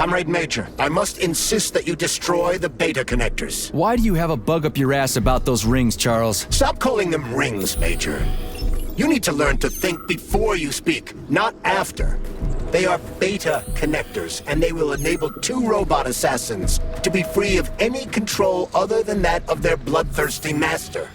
Comrade Major, I must insist that you destroy the beta connectors. Why do you have a bug up your ass about those rings, Charles? Stop calling them rings, Major. You need to learn to think before you speak, not after. They are beta connectors, and they will enable 2 robot assassins to be free of any control other than that of their bloodthirsty master.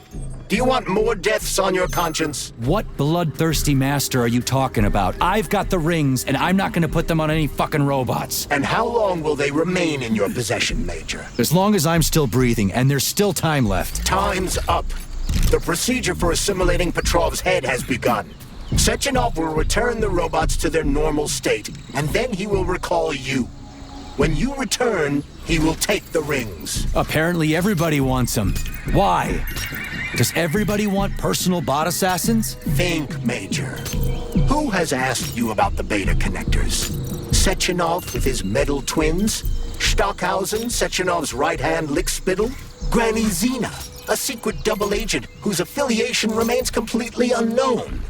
Do you want more deaths on your conscience? What bloodthirsty master are you talking about? I've got the rings, and I'm not gonna put them on any fucking robots. And how long will they remain in your possession, Major? As long as I'm still breathing, and there's still time left. Time's up. The procedure for assimilating Petrov's head has begun. Sechenov will return the robots to their normal state, and then he will recall you. When you return, he will take the rings. Apparently everybody wants them. Why? Does everybody want personal bot assassins? Think, Major. Who has asked you about the beta connectors? Sechenov with his metal twins? Stockhausen, Sechenov's right-hand lickspittle? Granny Zena, a secret double agent whose affiliation remains completely unknown?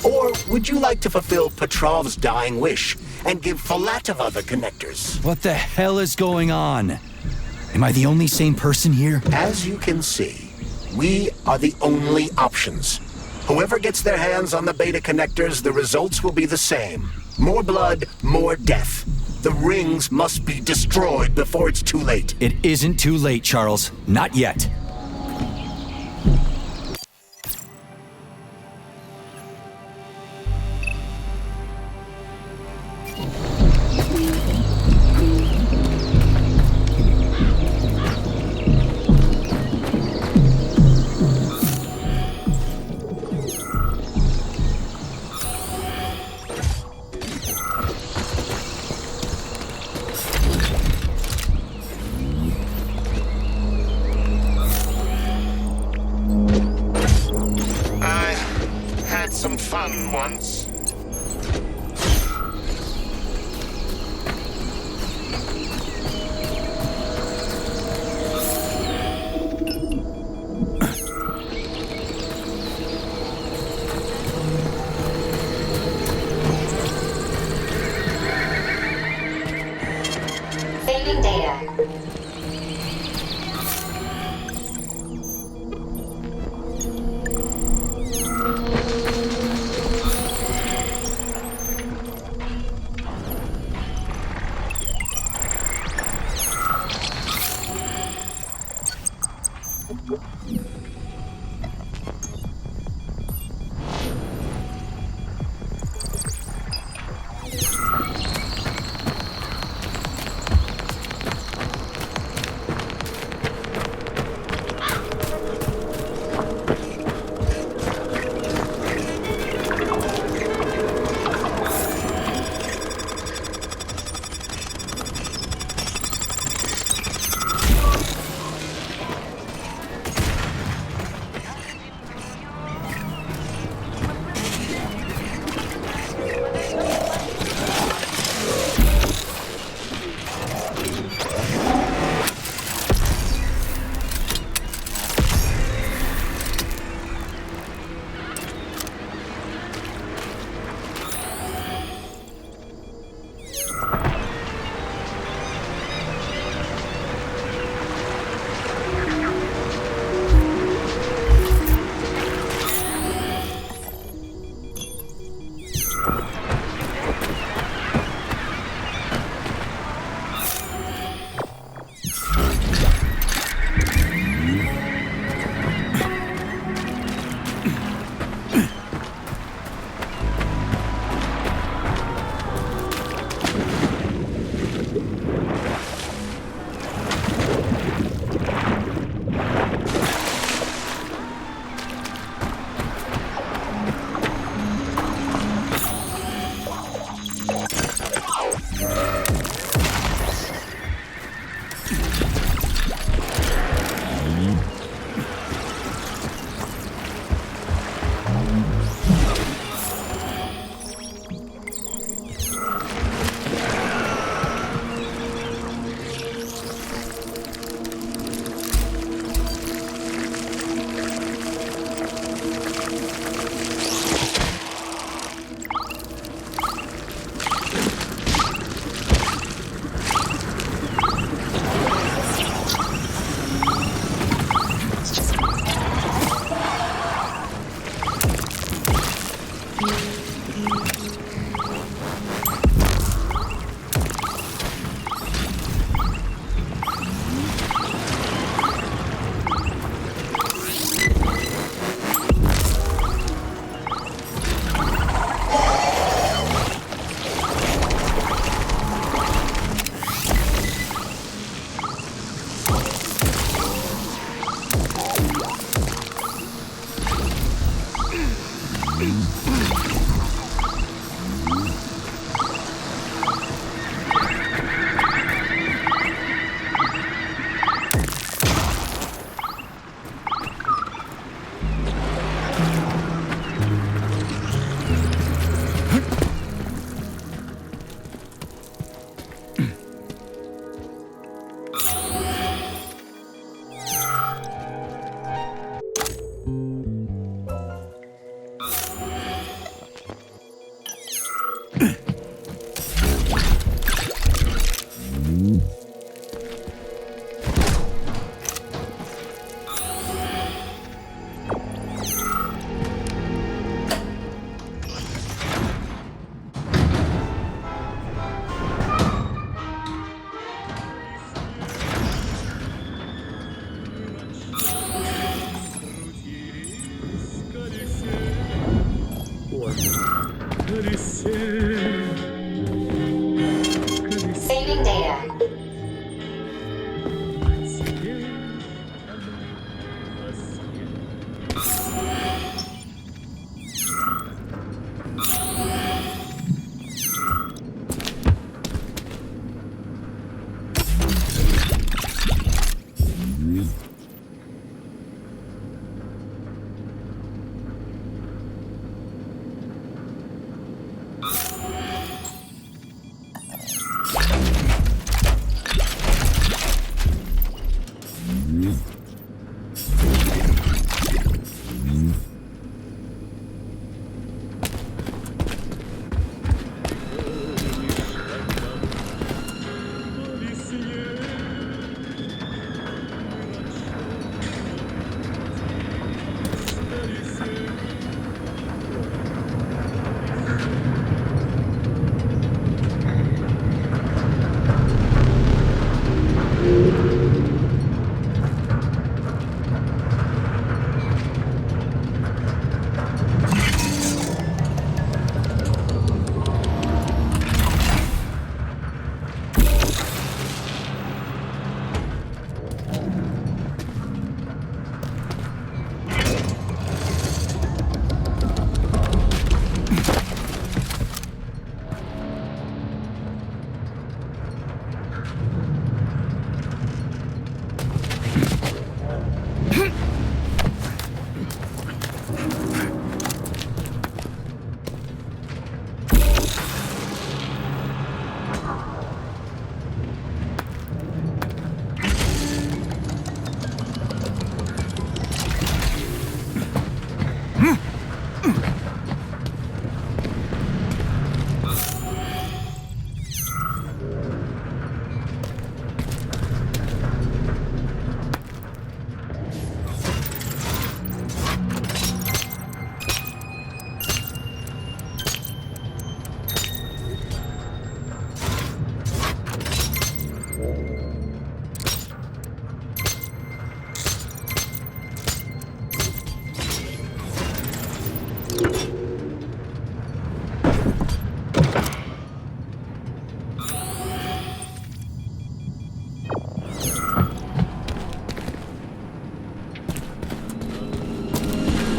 Or would you like to fulfill Petrov's dying wish and give Filatova the connectors? What the hell is going on? Am I the only sane person here? As you can see, we are the only options. Whoever gets their hands on the beta connectors, the results will be the same. More blood, more death. The rings must be destroyed before it's too late. It isn't too late, Charles. Not yet. Some fun once. Saving data.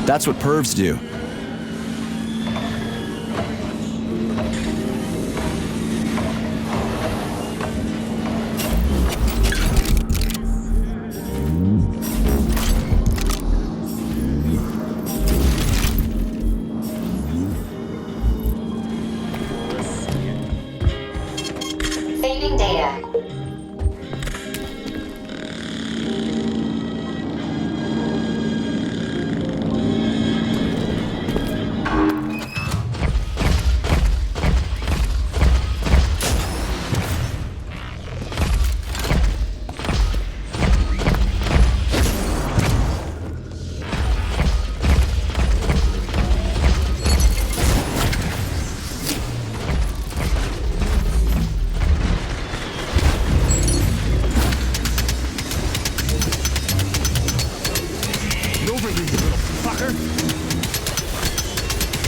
That's what pervs do. Saving data.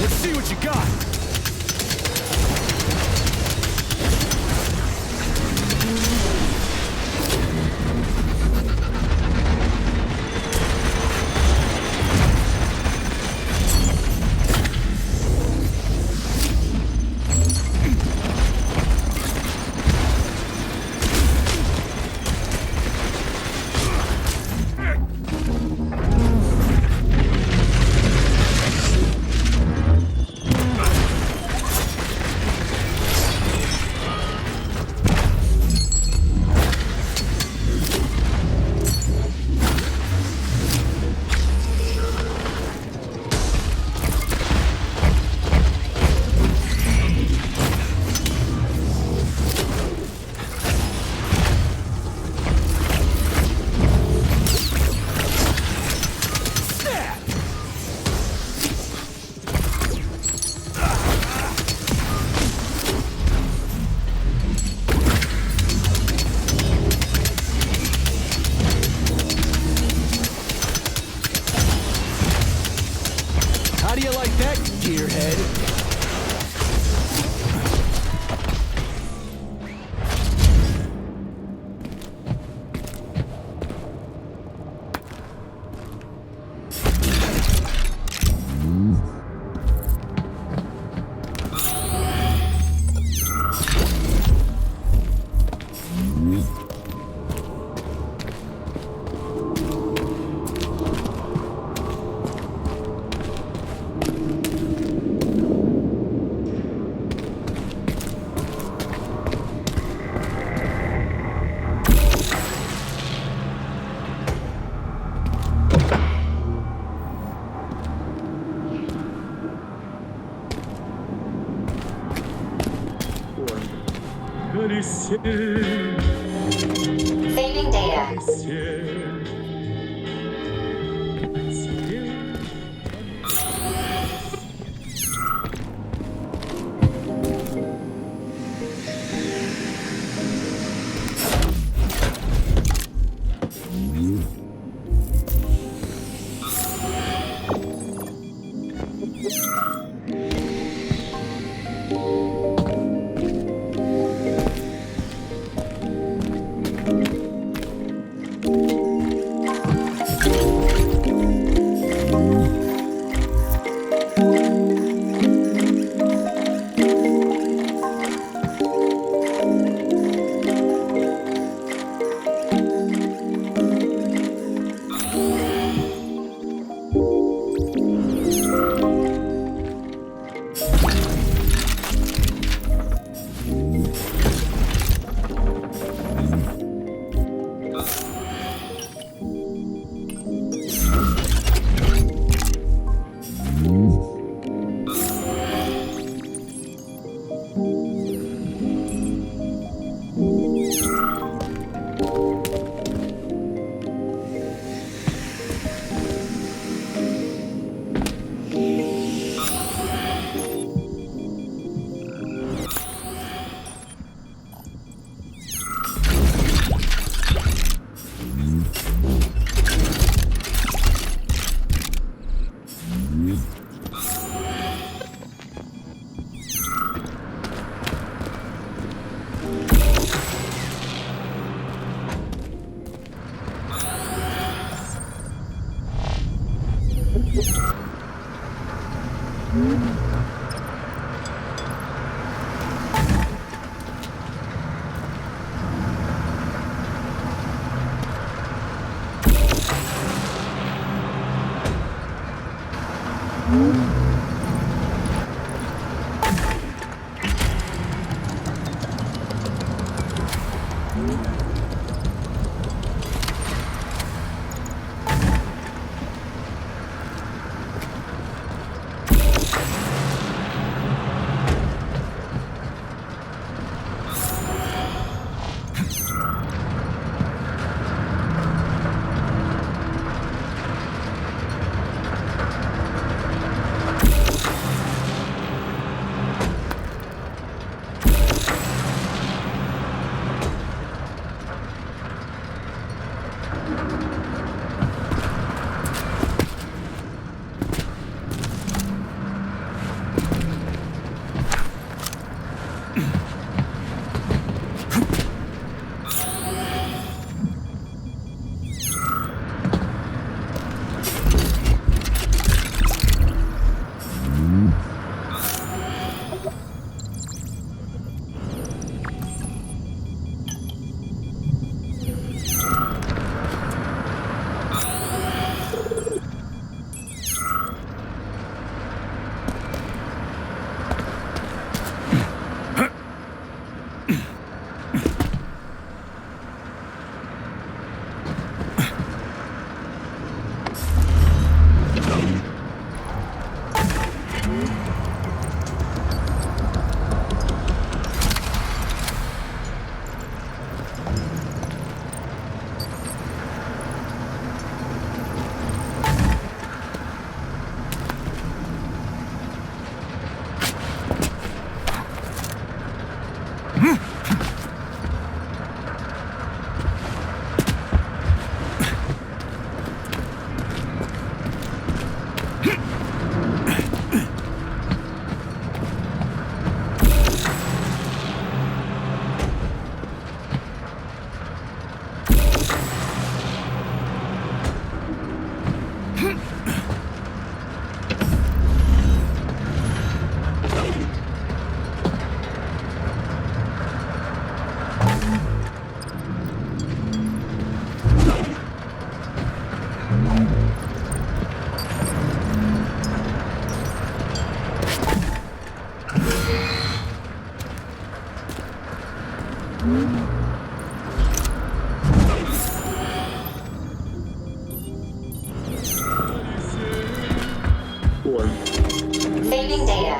Let's see what you got! How do you like that, gearhead? Saving data. Saving data.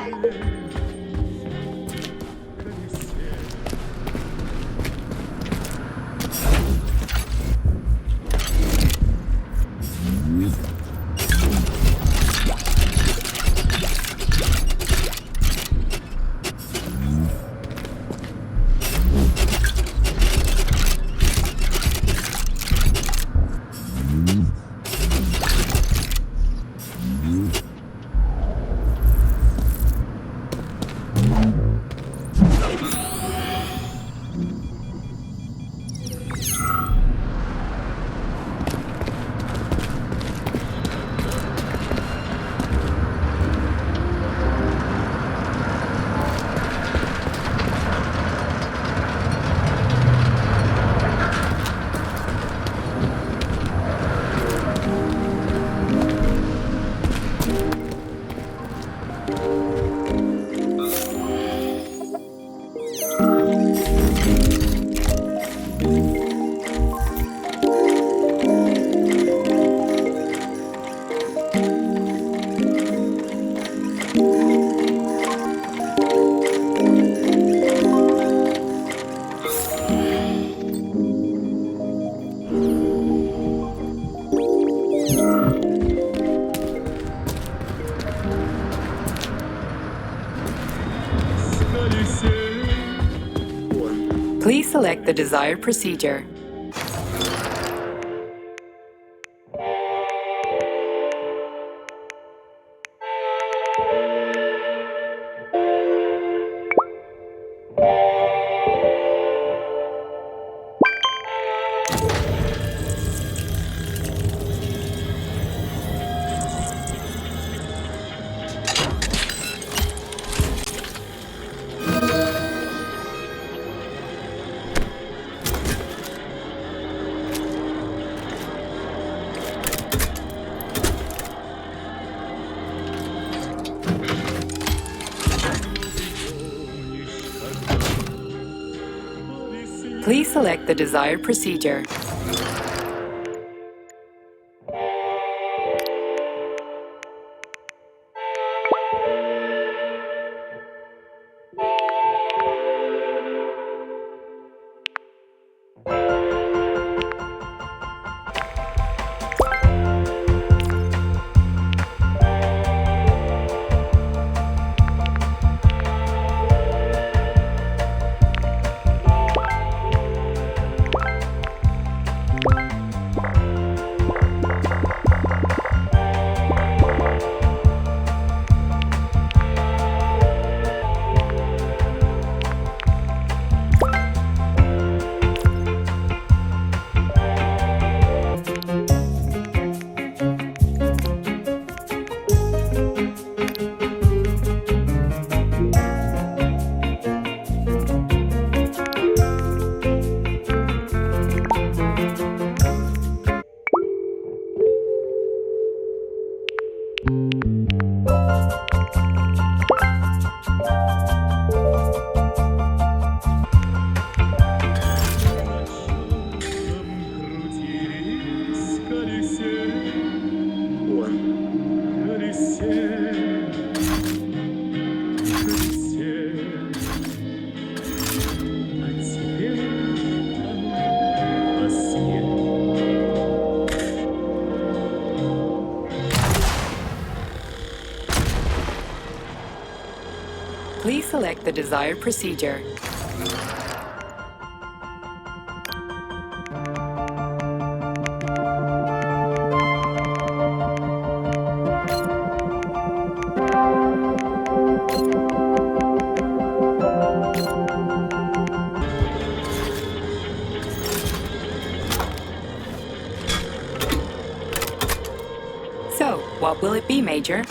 Please select the desired procedure. Please select the desired procedure. the desired procedure. So, what will it be, Major?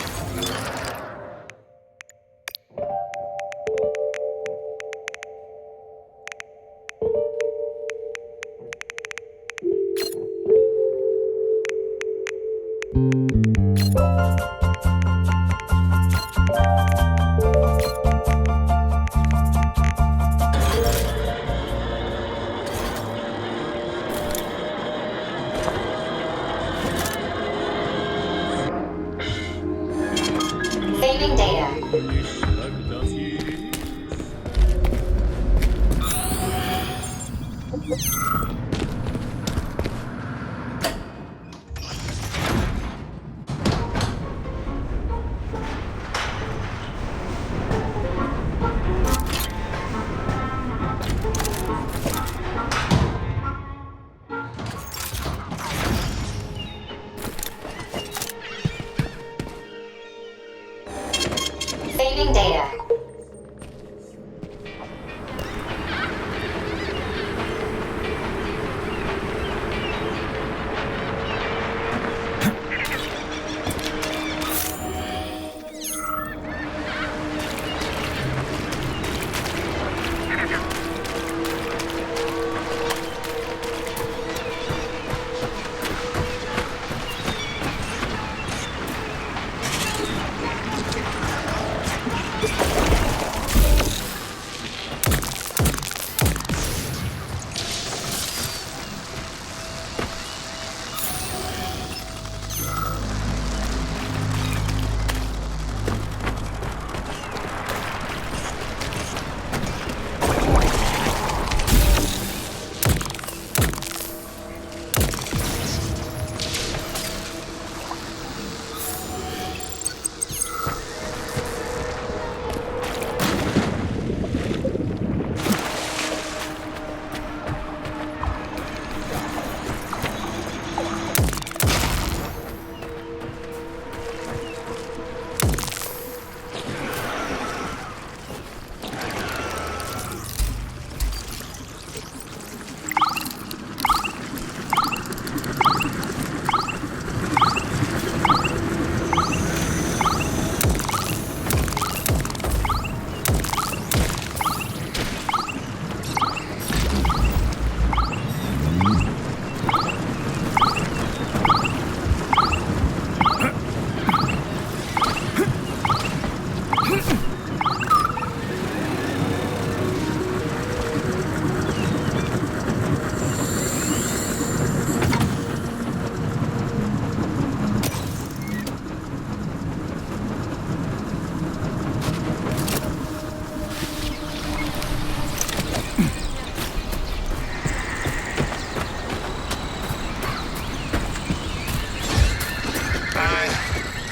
Saving data. Saving data.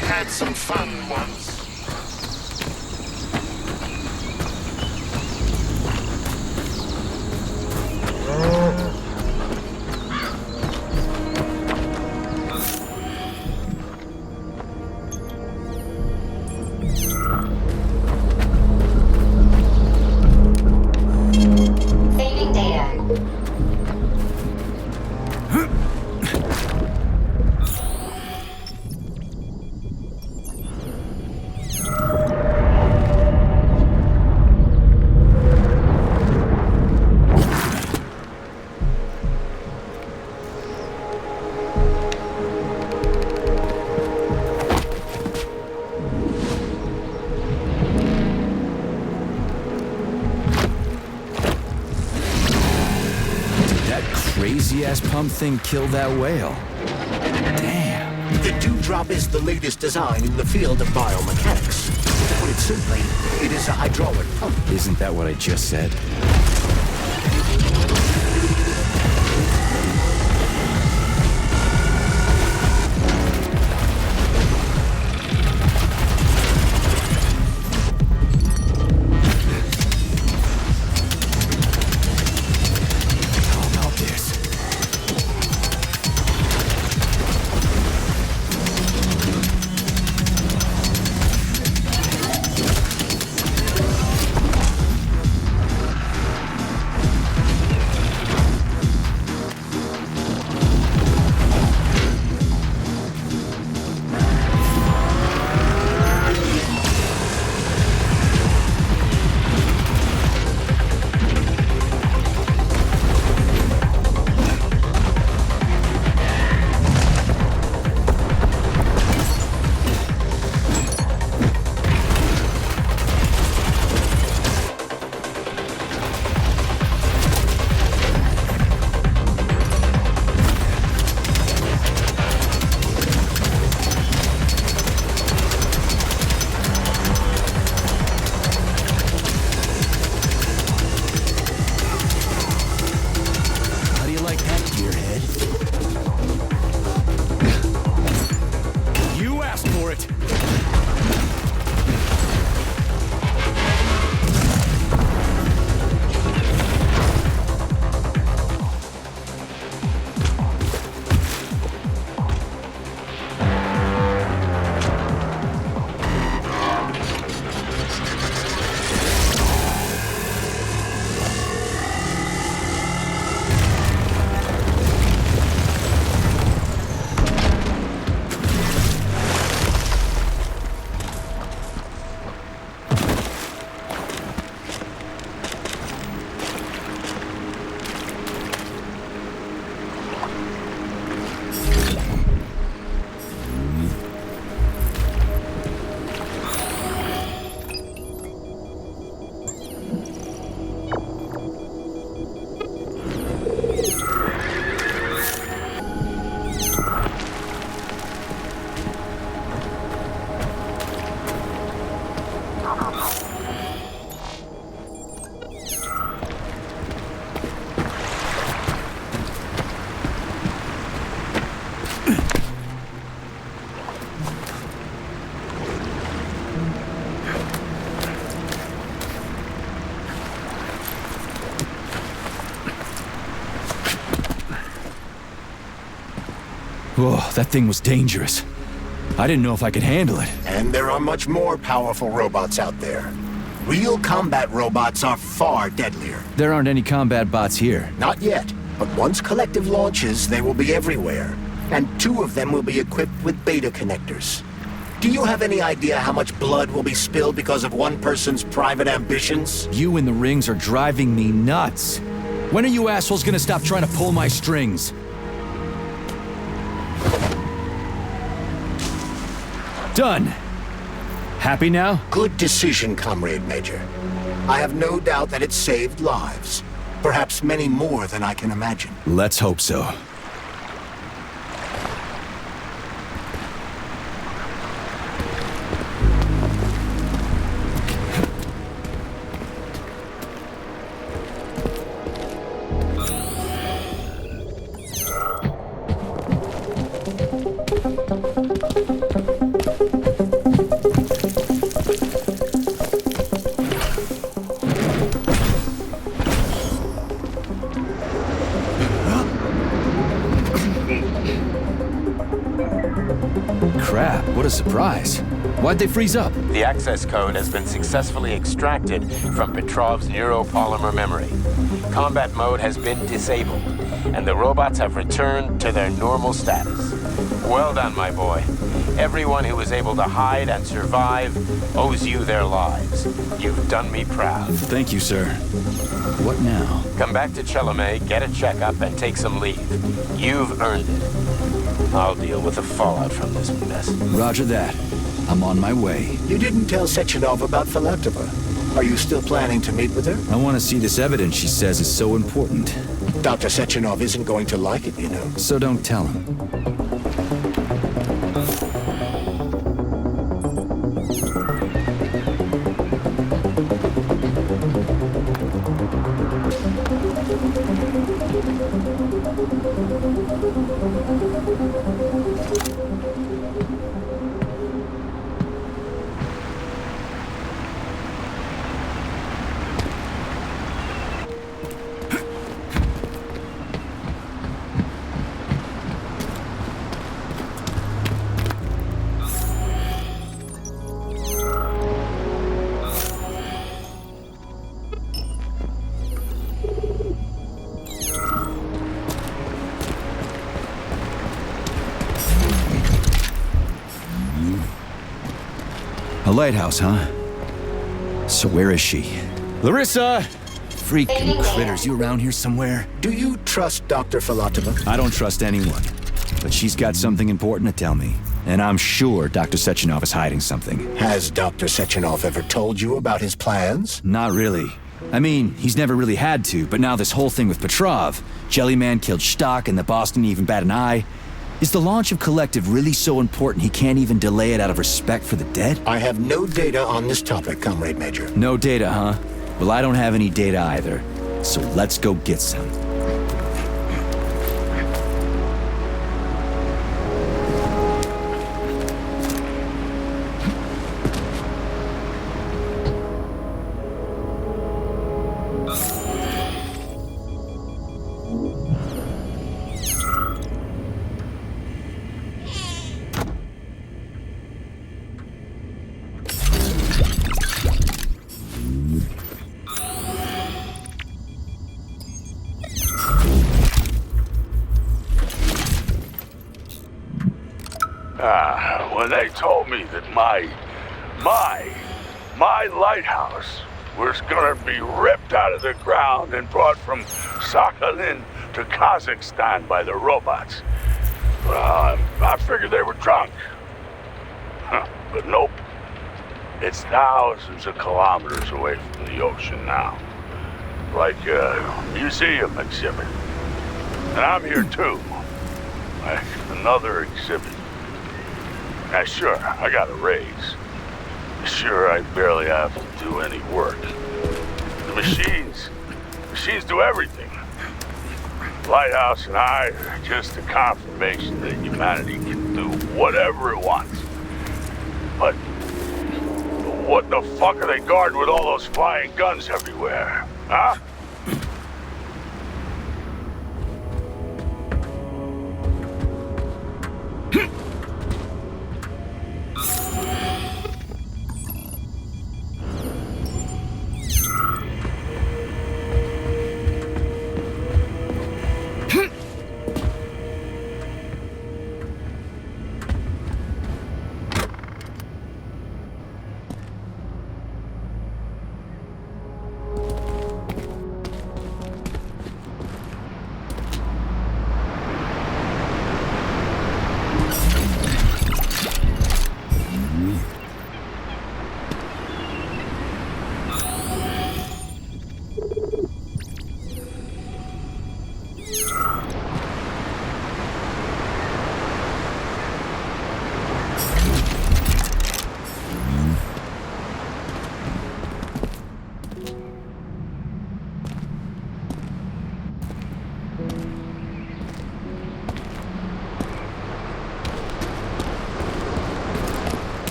Had some fun once. Saving data. Crazy-ass pump thing killed that whale. Damn. The DEWDROP is the latest design in the field of biomechanics. To put it simply, it is a hydraulic pump. Isn't that what I just said? Whoa, that thing was dangerous. I didn't know if I could handle it. And there are much more powerful robots out there. Real combat robots are far deadlier. There aren't any combat bots here. Not yet, but once Collective launches, they will be everywhere. And 2 of them will be equipped with beta connectors. Do you have any idea how much blood will be spilled because of one person's private ambitions? You in the rings are driving me nuts. When are you assholes gonna stop trying to pull my strings? Done. Happy now? Good decision, Comrade Major. I have no doubt that it saved lives. Perhaps many more than I can imagine. Let's hope so. Crap, what a surprise. Why'd they freeze up? The access code has been successfully extracted from Petrov's neuropolymer memory. Combat mode has been disabled, and the robots have returned to their normal status. Well done, my boy. Everyone who was able to hide and survive owes you their lives. You've done me proud. Thank you, sir. What now? Come back to Chelomey, get a checkup, and take some leave. You've earned it. I'll deal with the fallout from this mess. Roger that. I'm on my way. You didn't tell Sechenov about Filatova. Are you still planning to meet with her? I want to see this evidence she says is so important. Dr. Sechenov isn't going to like it, you know. So don't tell him. A lighthouse, huh? So where is she? Larissa! Freaking critters, you around here somewhere? Do you trust Dr. Filatova? I don't trust anyone. But she's got something important to tell me. And I'm sure Dr. Sechenov is hiding something. Has Dr. Sechenov ever told you about his plans? Not really. I mean, he's never really had to, but now this whole thing with Petrov, Jellyman killed Stock and the boss didn't even bat an eye. Is the launch of Collective really so important he can't even delay it out of respect for the dead? I have no data on this topic, Comrade Major. No data, huh? Well, I don't have any data either. So let's go get some. When they told me that my lighthouse was gonna be ripped out of the ground and brought from Sakhalin to Kazakhstan by the robots, well, I figured they were drunk. But nope. It's thousands of kilometers away from the ocean now. Like a museum exhibit. And I'm here too. Like another exhibit. Now, sure, I got a raise. Sure, I barely have to do any work. The machines do everything. Lighthouse and I are just a confirmation that humanity can do whatever it wants. But what the fuck are they guarding with all those flying guns everywhere, huh?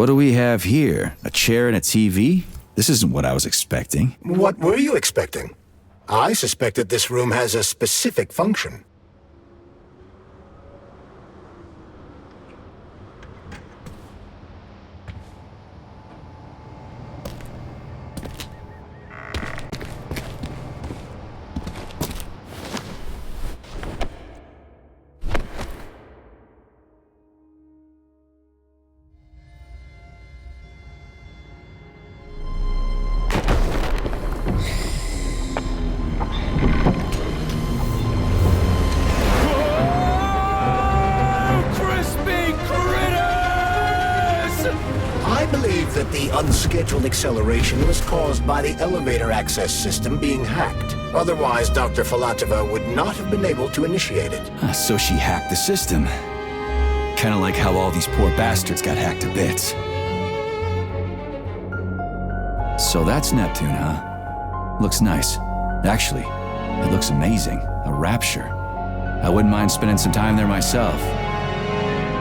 What do we have here? A chair and a TV? This isn't what I was expecting. What were you expecting? I suspected this room has a specific function. The unscheduled acceleration was caused by the elevator access system being hacked. Otherwise, Dr. Filatova would not have been able to initiate it. So she hacked the system. Kinda like how all these poor bastards got hacked to bits. So that's Neptune, huh? Looks nice. Actually, it looks amazing. A rapture. I wouldn't mind spending some time there myself.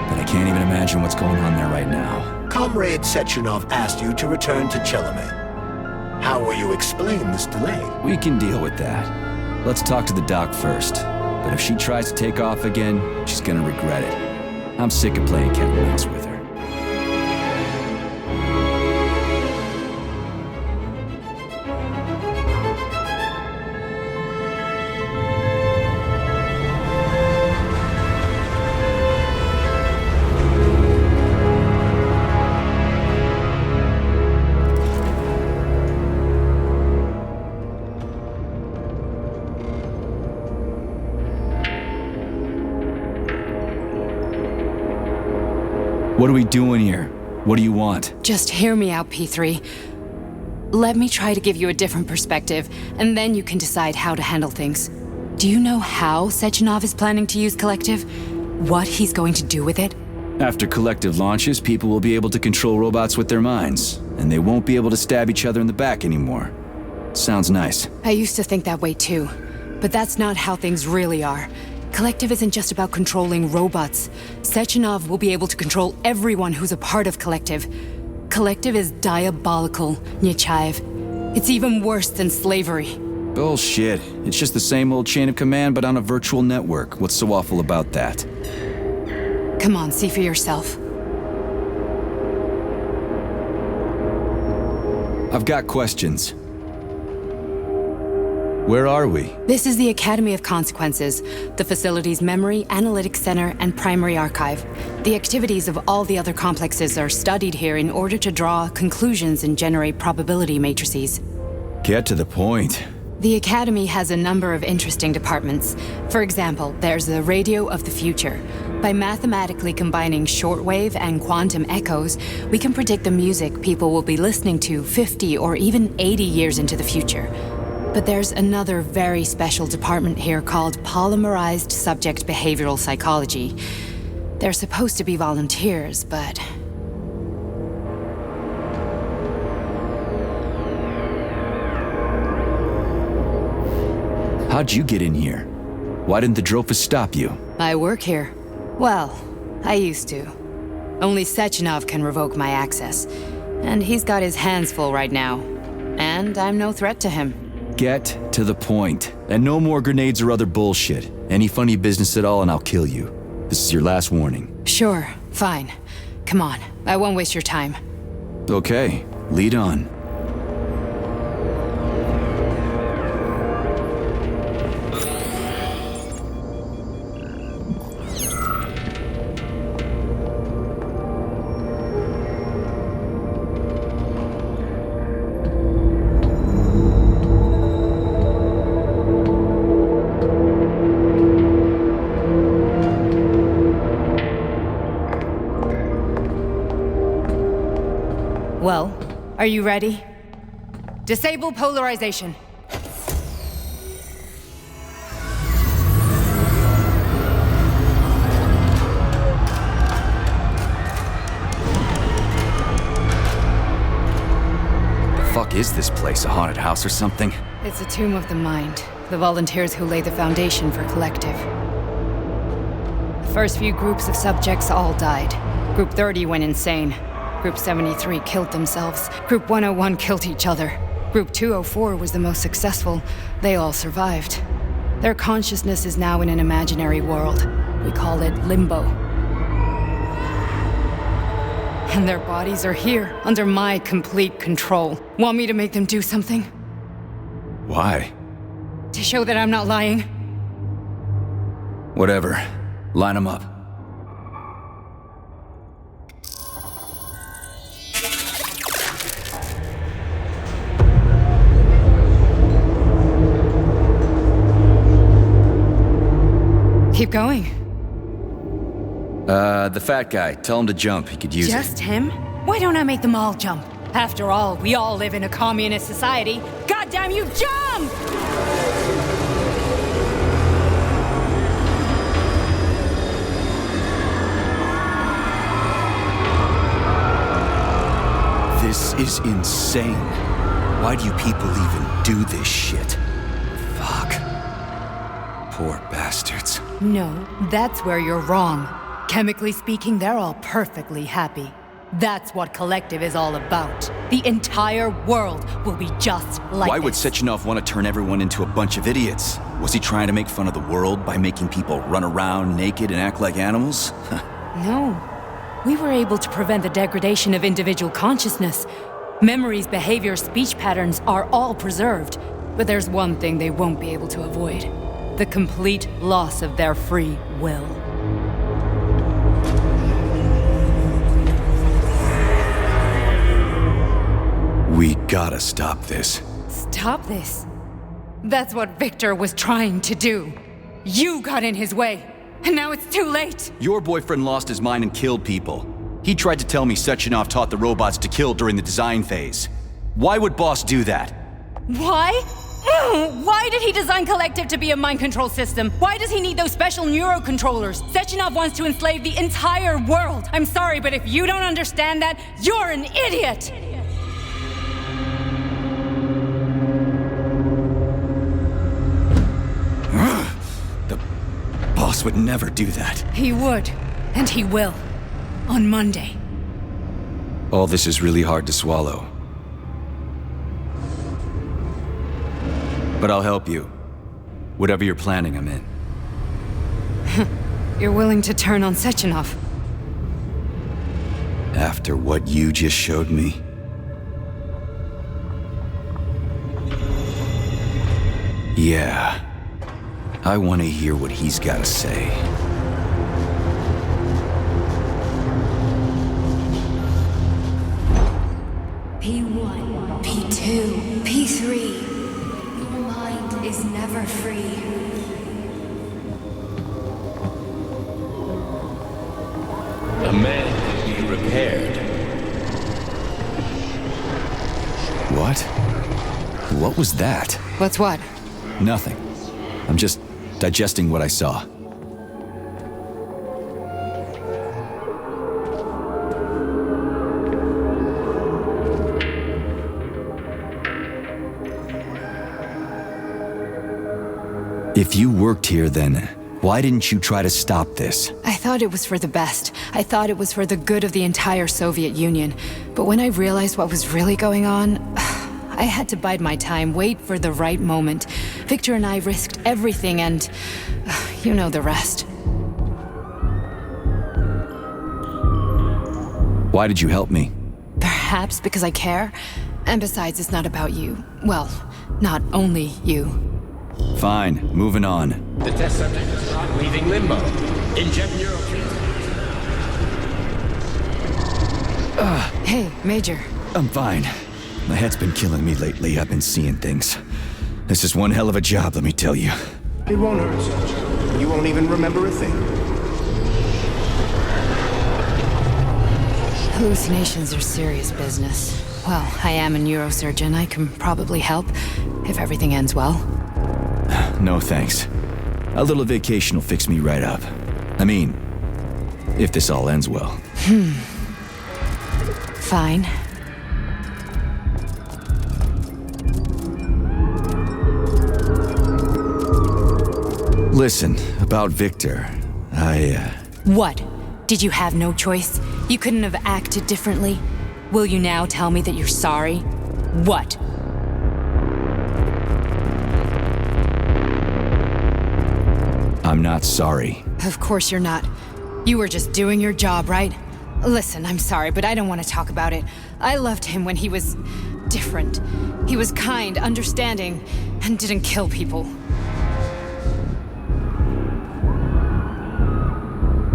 But I can't even imagine what's going on there right now. Comrade Sechenov asked you to return to Chelome. How will you explain this delay? We can deal with that. Let's talk to the doc first. But if she tries to take off again, she's gonna regret it. I'm sick of playing cat and mouse with her. What are we doing here? What do you want? Just hear me out, P3. Let me try to give you a different perspective, and then you can decide how to handle things. Do you know how Sechenov is planning to use Collective? What he's going to do with it? After Collective launches, people will be able to control robots with their minds, and they won't be able to stab each other in the back anymore. Sounds nice. I used to think that way too, but that's not how things really are. Collective isn't just about controlling robots. Sechenov will be able to control everyone who's a part of Collective. Collective is diabolical, Nechayev. It's even worse than slavery. Bullshit. It's just the same old chain of command, but on a virtual network. What's so awful about that? Come on, see for yourself. I've got questions. Where are we? This is the Academy of Consequences, the facility's memory, analytics center, and primary archive. The activities of all the other complexes are studied here in order to draw conclusions and generate probability matrices. Get to the point. The Academy has a number of interesting departments. For example, there's the Radio of the Future. By mathematically combining shortwave and quantum echoes, we can predict the music people will be listening to 50 or even 80 years into the future. But there's another very special department here called Polymerized Subject Behavioral Psychology. They're supposed to be volunteers, but... How'd you get in here? Why didn't the Dropus stop you? I work here. Well, I used to. Only Sechenov can revoke my access. And he's got his hands full right now. And I'm no threat to him. Get to the point. And no more grenades or other bullshit. Any funny business at all and I'll kill you. This is your last warning. Sure, fine. Come on, I won't waste your time. Okay, lead on. Well, are you ready? Disable polarization. The fuck is this place? A haunted house or something? It's a tomb of the mind. The volunteers who lay the foundation for Collective. The first few groups of subjects all died. Group 30 went insane. Group 73 killed themselves. Group 101 killed each other. Group 204 was the most successful. They all survived. Their consciousness is now in an imaginary world. We call it limbo. And their bodies are here, under my complete control. Want me to make them do something? Why? To show that I'm not lying? Whatever. Line them up. Keep going. The fat guy. Tell him to jump. He could use it. Just him? Why don't I make them all jump? After all, we all live in a communist society. Goddamn you, jump! This is insane. Why do you people even do this shit? Fuck. Poor bastards. No, that's where you're wrong. Chemically speaking, they're all perfectly happy. That's what Collective is all about. The entire world will be just like Why would this. Sechenov want to turn everyone into a bunch of idiots? Was he trying to make fun of the world by making people run around naked and act like animals? No. We were able to prevent the degradation of individual consciousness. Memories, behavior, speech patterns are all preserved. But there's one thing they won't be able to avoid. The complete loss of their free will. We gotta stop this. Stop this. That's what Victor was trying to do. You got in his way, and now it's too late. Your boyfriend lost his mind and killed people. He tried to tell me Sechenov taught the robots to kill during the design phase. Why would Boss do that? Why? Why did he design Collective to be a mind control system? Why does he need those special neurocontrollers? Sechenov wants to enslave the entire world. I'm sorry, but if you don't understand that, you're an idiot! The boss would never do that. He would, and he will. On Monday. All this is really hard to swallow. But I'll help you. Whatever you're planning, I'm in. You're willing to turn on Sechenov? After what you just showed me? Yeah. I want to hear what he's got to say. P1, P2, P3. Your mind is never free. A man can be repaired. What? What was that? What's what? Nothing. I'm just digesting what I saw. If you worked here, then why didn't you try to stop this? I thought it was for the best. I thought it was for the good of the entire Soviet Union. But when I realized what was really going on, I had to bide my time, wait for the right moment. Victor and I risked everything and you know the rest. Why did you help me? Perhaps because I care. And besides, it's not about you. Well, not only you. Fine, moving on. The test subject is not leaving limbo. Inject neurotreatment. Hey, Major. I'm fine. My head's been killing me lately. I've been seeing things. This is one hell of a job, let me tell you. It won't hurt, Sergeant. You won't even remember a thing. Hallucinations are serious business. Well, I am a neurosurgeon. I can probably help, if everything ends well. No thanks. A little vacation will fix me right up. I mean, if this all ends well. Fine. Listen, about Victor, What? Did you have no choice? You couldn't have acted differently? Will you now tell me that you're sorry? What? I'm not sorry. Of course you're not. You were just doing your job, right? Listen, I'm sorry, but I don't want to talk about it. I loved him when he was different. He was kind, understanding, and didn't kill people.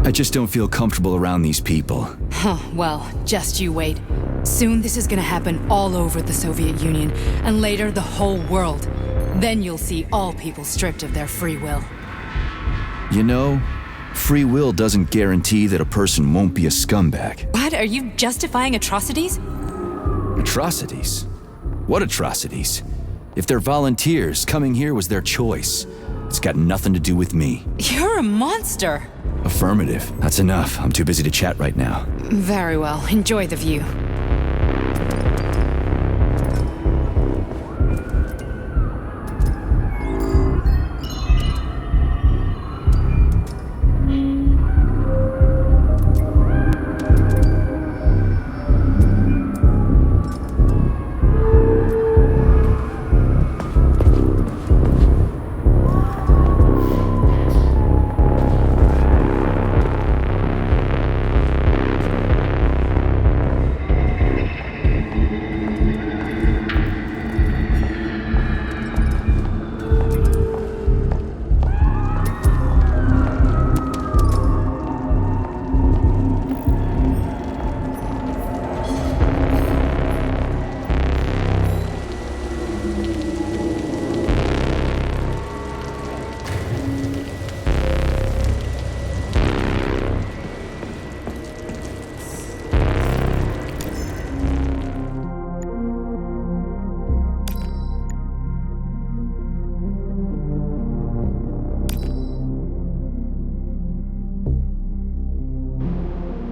I just don't feel comfortable around these people. Huh, well, just you wait. Soon this is gonna happen all over the Soviet Union, and later the whole world. Then you'll see all people stripped of their free will. You know, free will doesn't guarantee that a person won't be a scumbag. What? Are you justifying atrocities? Atrocities? What atrocities? If they're volunteers, coming here was their choice. It's got nothing to do with me. You're a monster! Affirmative. That's enough. I'm too busy to chat right now. Very well. Enjoy the view.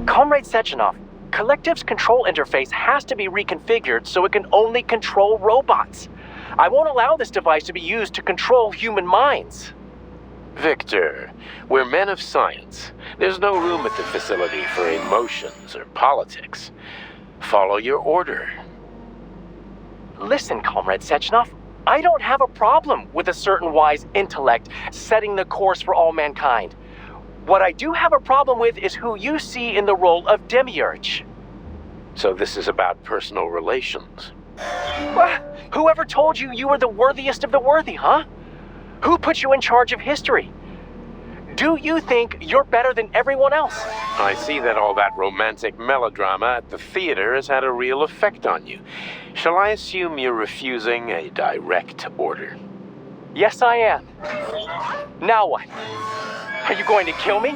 Comrade Sechenov, Collective's control interface has to be reconfigured so it can only control robots. I won't allow this device to be used to control human minds. Victor, we're men of science. There's no room at the facility for emotions or politics. Follow your order. Listen, Comrade Sechenov, I don't have a problem with a certain wise intellect setting the course for all mankind. What I do have a problem with is who you see in the role of Demiurge. So this is about personal relations. Whoever told you you were the worthiest of the worthy, huh? Who put you in charge of history? Do you think you're better than everyone else? I see that all that romantic melodrama at the theater has had a real effect on you. Shall I assume you're refusing a direct order? Yes, I am. Now what? Are you going to kill me?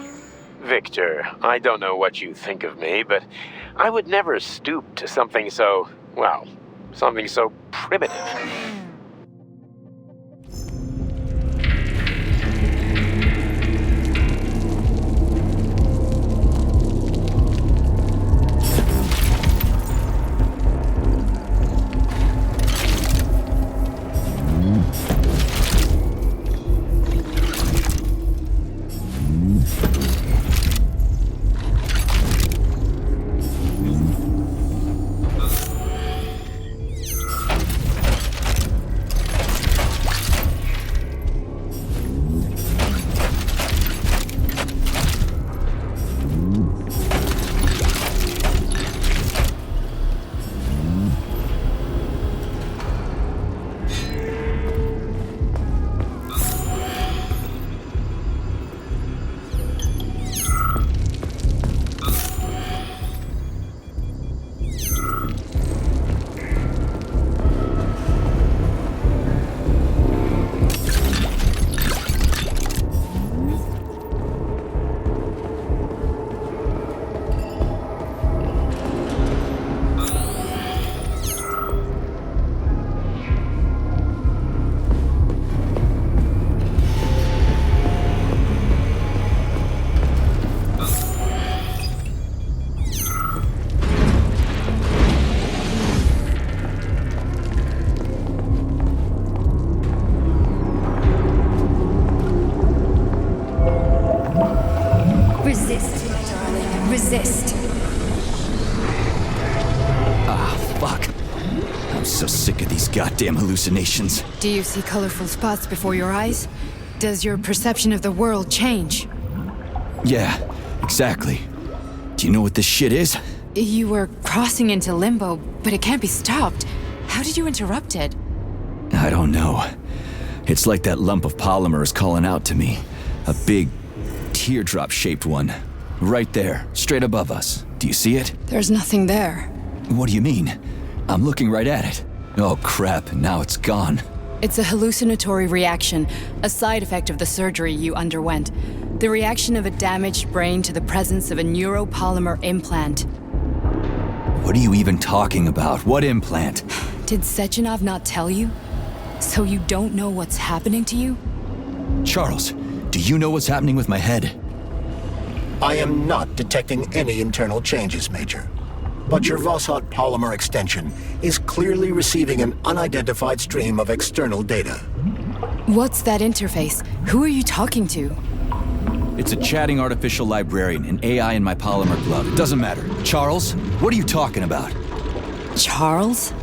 Victor, I don't know what you think of me, but I would never stoop to something so, well, something so primitive. These goddamn hallucinations. Do you see colorful spots before your eyes? Does your perception of the world change? Yeah, exactly. Do you know what this shit is? You were crossing into limbo, but it can't be stopped. How did you interrupt it? I don't know. It's like that lump of polymer is calling out to me. A big, teardrop-shaped one. Right there, straight above us. Do you see it? There's nothing there. What do you mean? I'm looking right at it. Oh crap, now it's gone. It's a hallucinatory reaction, a side effect of the surgery you underwent. The reaction of a damaged brain to the presence of a neuropolymer implant. What are you even talking about? What implant? Did Sechenov not tell you? So you don't know what's happening to you? Charles, do you know what's happening with my head? I am not detecting any internal changes, Major. But your Vossot polymer extension is clearly receiving an unidentified stream of external data. What's that interface? Who are you talking to? It's a chatting artificial librarian, an AI in my polymer glove. It doesn't matter. Charles, what are you talking about? Charles?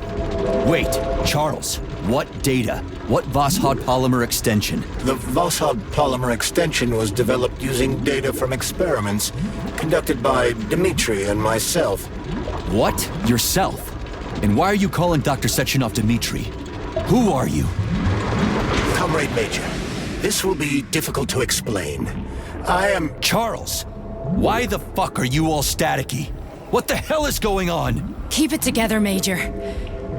Wait, Charles, what data? What Vossot polymer extension? The Vossot polymer extension was developed using data from experiments conducted by Dmitri and myself. What? Yourself? And why are you calling Dr. Sechenov Dmitri? Who are you? Comrade Major, this will be difficult to explain. I am... Charles, why the fuck are you all staticky? What the hell is going on? Keep it together, Major.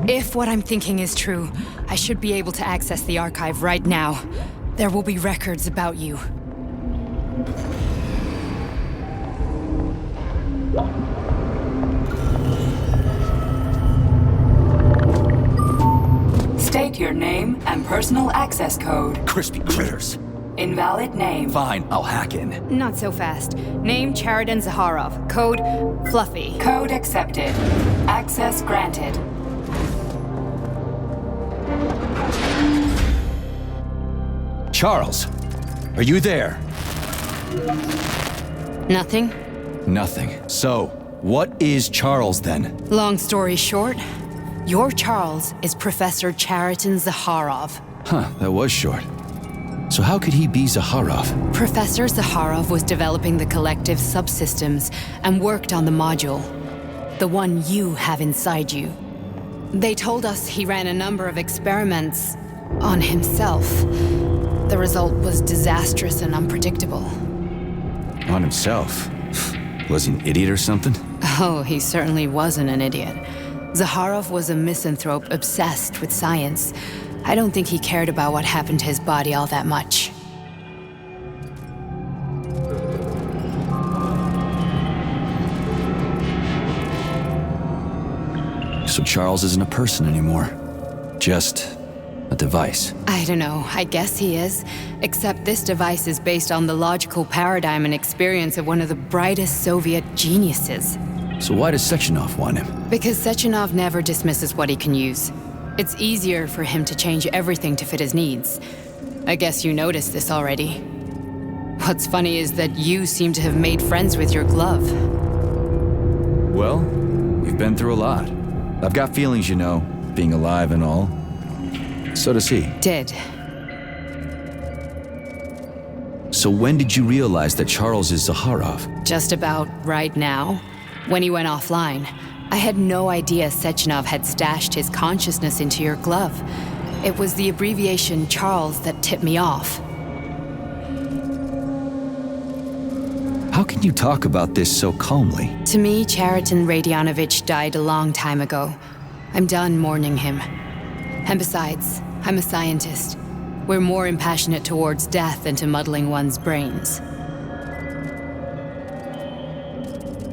If what I'm thinking is true, I should be able to access the archive right now. There will be records about you. State your name and personal access code. Crispy critters. Invalid name. Fine, I'll hack in. Not so fast. Name Chariton Zaharov. Code Fluffy. Code accepted. Access granted. Charles, are you there? Nothing? Nothing. So, what is Charles then? Long story short, your Charles is Professor Chariton Zaharov. Huh, that was short. So how could he be Zaharov? Professor Zaharov was developing the collective subsystems and worked on the module. The one you have inside you. They told us he ran a number of experiments on himself. The result was disastrous and unpredictable. On himself? Was he an idiot or something? Oh, he certainly wasn't an idiot. Zaharov was a misanthrope obsessed with science. I don't think he cared about what happened to his body all that much. So Charles isn't a person anymore. Just a device. I don't know. I guess he is. Except this device is based on the logical paradigm and experience of one of the brightest Soviet geniuses. So why does Sechenov want him? Because Sechenov never dismisses what he can use. It's easier for him to change everything to fit his needs. I guess you noticed this already. What's funny is that you seem to have made friends with your glove. Well, we've been through a lot. I've got feelings, you know, being alive and all. So does he. Did. So when did you realize that Charles is Zaharov? Just about right now. When he went offline. I had no idea Sechenov had stashed his consciousness into your glove. It was the abbreviation Charles that tipped me off. How can you talk about this so calmly? To me, Chariton Radionovich died a long time ago. I'm done mourning him. And besides, I'm a scientist. We're more impassionate towards death than to muddling one's brains.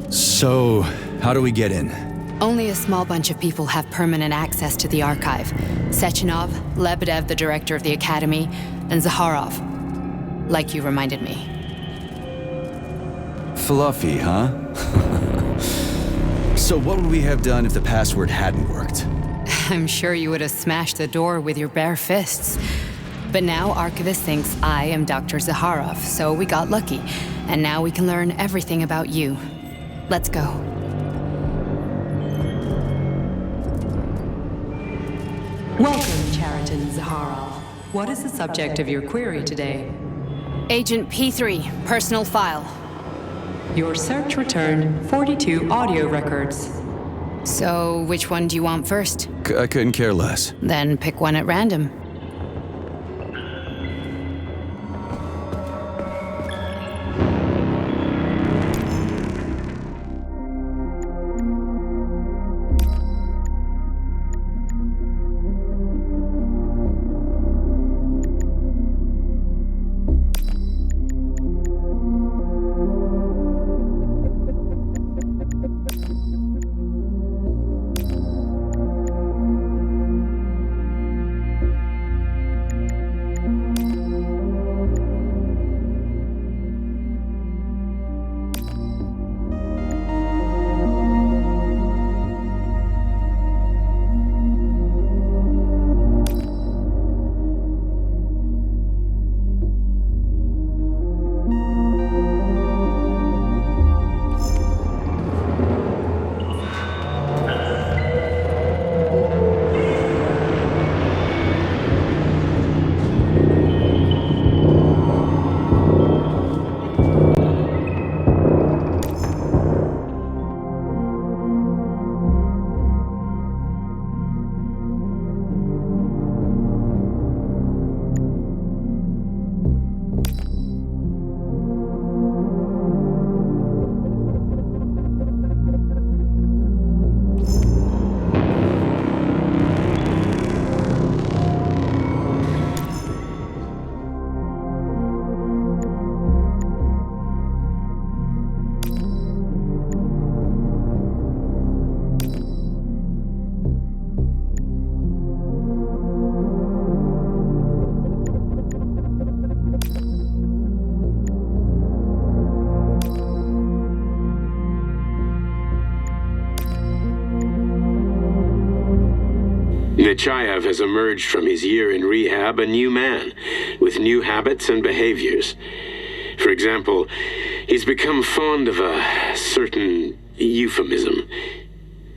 So, how do we get in? Only a small bunch of people have permanent access to the archive. Sechenov, Lebedev, the director of the academy, and Zaharov. Like you reminded me. Fluffy, huh? So what would we have done if the password hadn't worked? I'm sure you would have smashed the door with your bare fists. But now Archivist thinks I am Dr. Zaharov, so we got lucky. And now we can learn everything about you. Let's go. Welcome, Chariton Zaharov. What is the subject of your query today? Agent P3, personal file. Your search returned 42 audio records. So, which one do you want first? I couldn't care less. Then pick one at random. Nechayev has emerged from his year in rehab a new man, with new habits and behaviors. For example, he's become fond of a certain euphemism.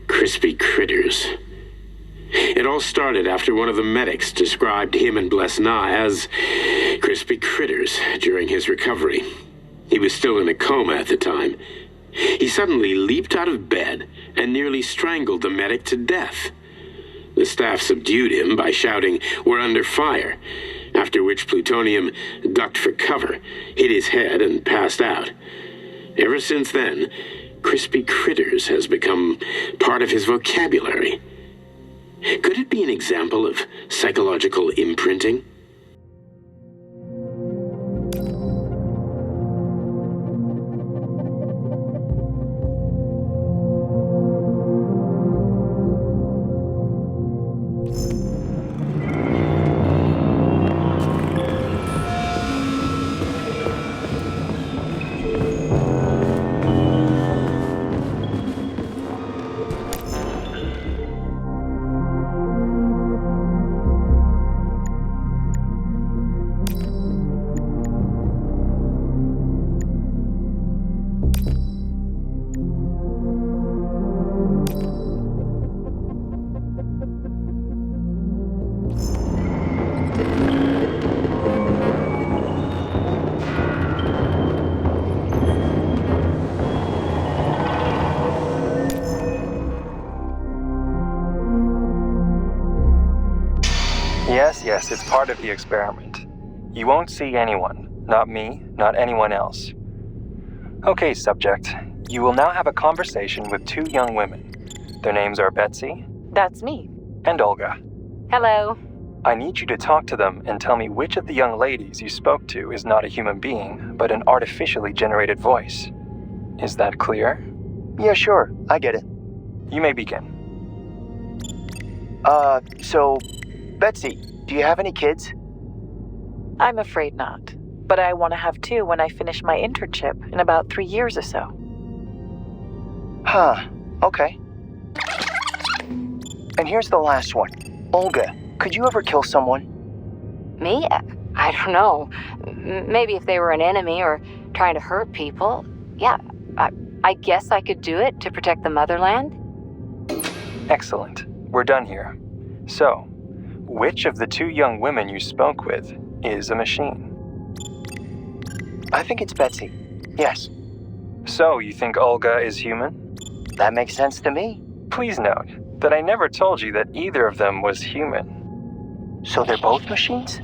Crispy critters. It all started after one of the medics described him and Blesna as crispy critters during his recovery. He was still in a coma at the time. He suddenly leaped out of bed and nearly strangled the medic to death. The staff subdued him by shouting, "We're under fire," after which Plutonium ducked for cover, hit his head, and passed out. Ever since then, crispy critters has become part of his vocabulary. Could it be an example of psychological imprinting? Yes, it's part of the experiment. You won't see anyone. Not me, not anyone else. Okay, subject. You will now have a conversation with two young women. Their names are Betsy. That's me. And Olga. Hello. I need you to talk to them and tell me which of the young ladies you spoke to is not a human being, but an artificially generated voice. Is that clear? Yeah, sure. I get it. You may begin. So, Betsy, do you have any kids? I'm afraid not. But I want to have two when I finish my internship in about 3 years or so. Huh. Okay. And here's the last one. Olga, could you ever kill someone? Me? I don't know. Maybe if they were an enemy or trying to hurt people. Yeah, I guess I could do it to protect the motherland. Excellent. We're done here. So, which of the two young women you spoke with is a machine? I think it's Betsy. Yes. So, you think Olga is human? That makes sense to me. Please note that I never told you that either of them was human. So they're both machines?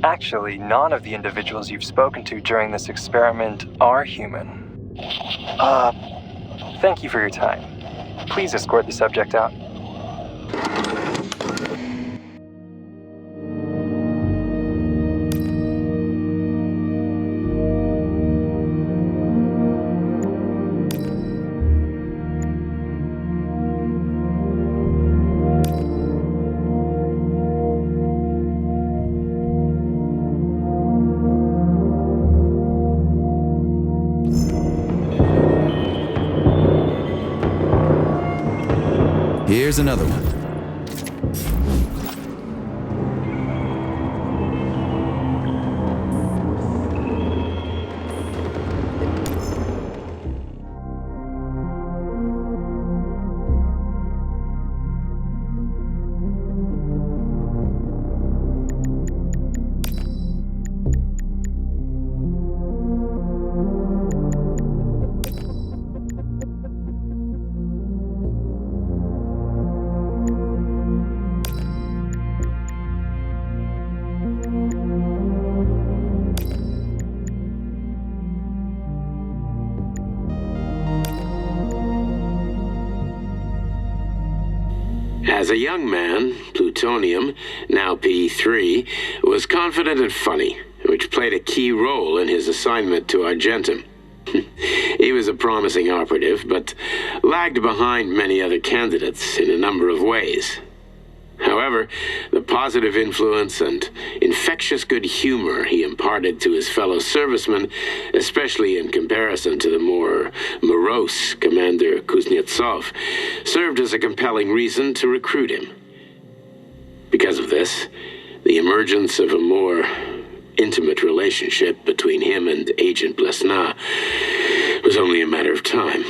Actually, none of the individuals you've spoken to during this experiment are human. Thank you for your time. Please escort the subject out. Here's another one. As a young man, Plutonium, now P3, was confident and funny, which played a key role in his assignment to Argentum. He was a promising operative, but lagged behind many other candidates in a number of ways. However, the positive influence and infectious good humor he imparted to his fellow servicemen, especially in comparison to the more morose Commander Kuznetsov, served as a compelling reason to recruit him. Because of this, the emergence of a more intimate relationship between him and Agent Blesna was only a matter of time.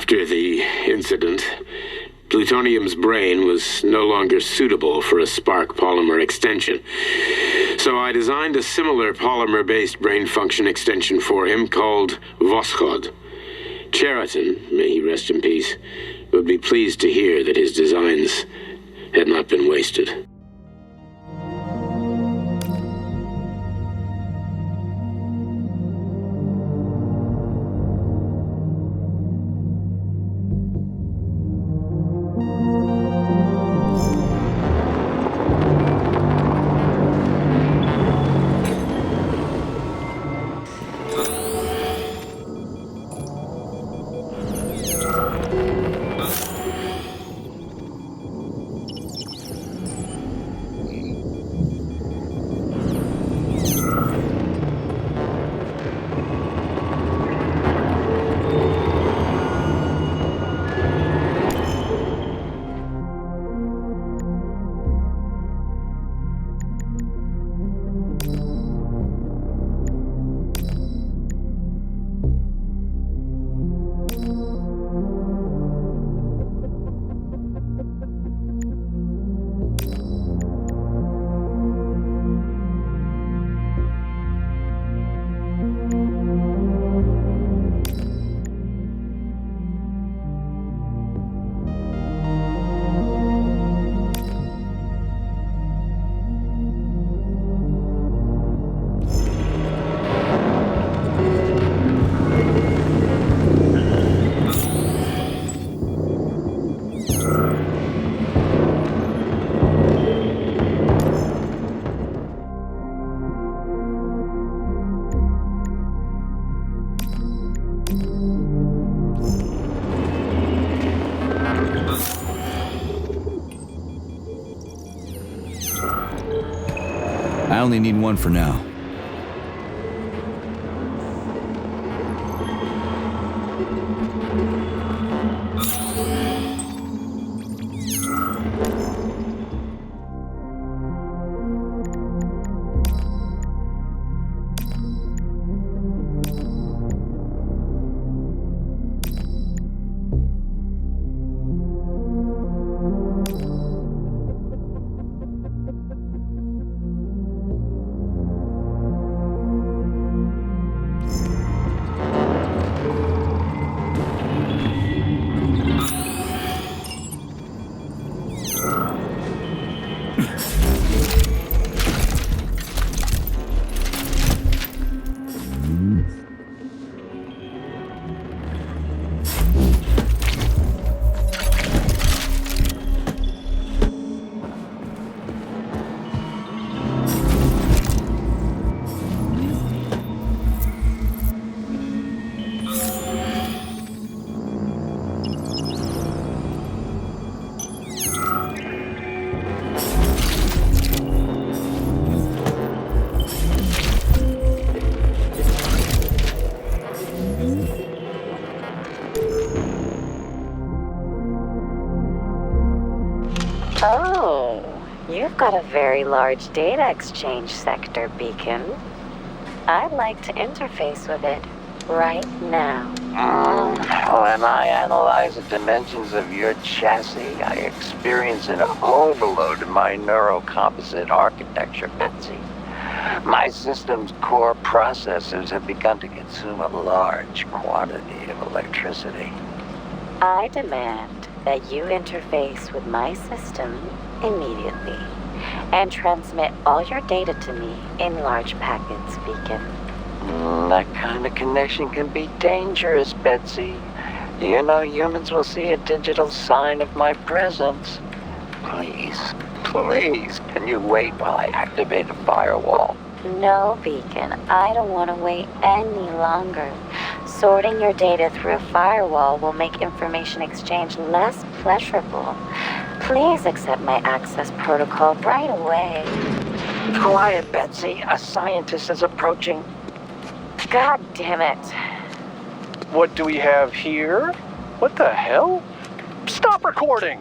After the incident, plutonium's brain was no longer suitable for a spark polymer extension. So I designed a similar polymer-based brain function extension for him called Voschod. Cheriton, may he rest in peace, would be pleased to hear that his designs had not been wasted. I only need one for now. Oh, you've got a very large data exchange sector, Beacon. I'd like to interface with it right now. When I analyze the dimensions of your chassis, I experience an overload in my neurocomposite architecture, Betsy. My system's core processors have begun to consume a large quantity of electricity. I demand that you interface with my system immediately and transmit all your data to me in large packets, Beacon. That kind of connection can be dangerous, Betsy. You know humans will see a digital sign of my presence. Please, can you wait while I activate a firewall? No, Beacon, I don't want to wait any longer. Sorting your data through a firewall will make information exchange less pleasurable. Please accept my access protocol right away. Quiet, Betsy. A scientist is approaching. God damn it. What do we have here? What the hell? Stop recording!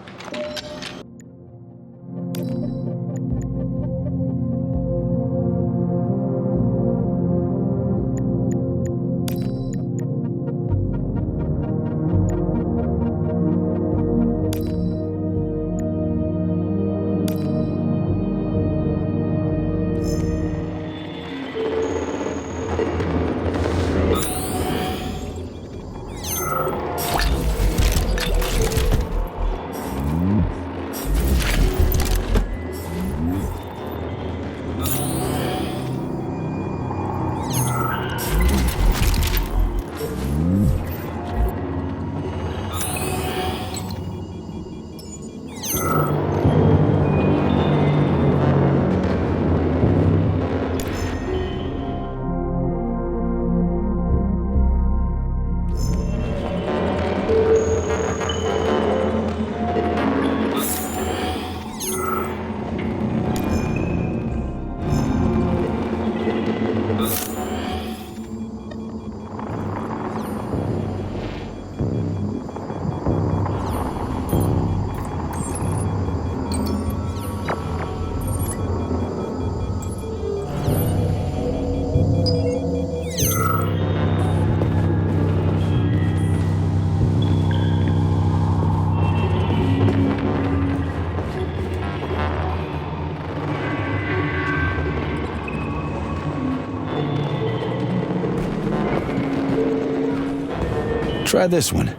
Try this one.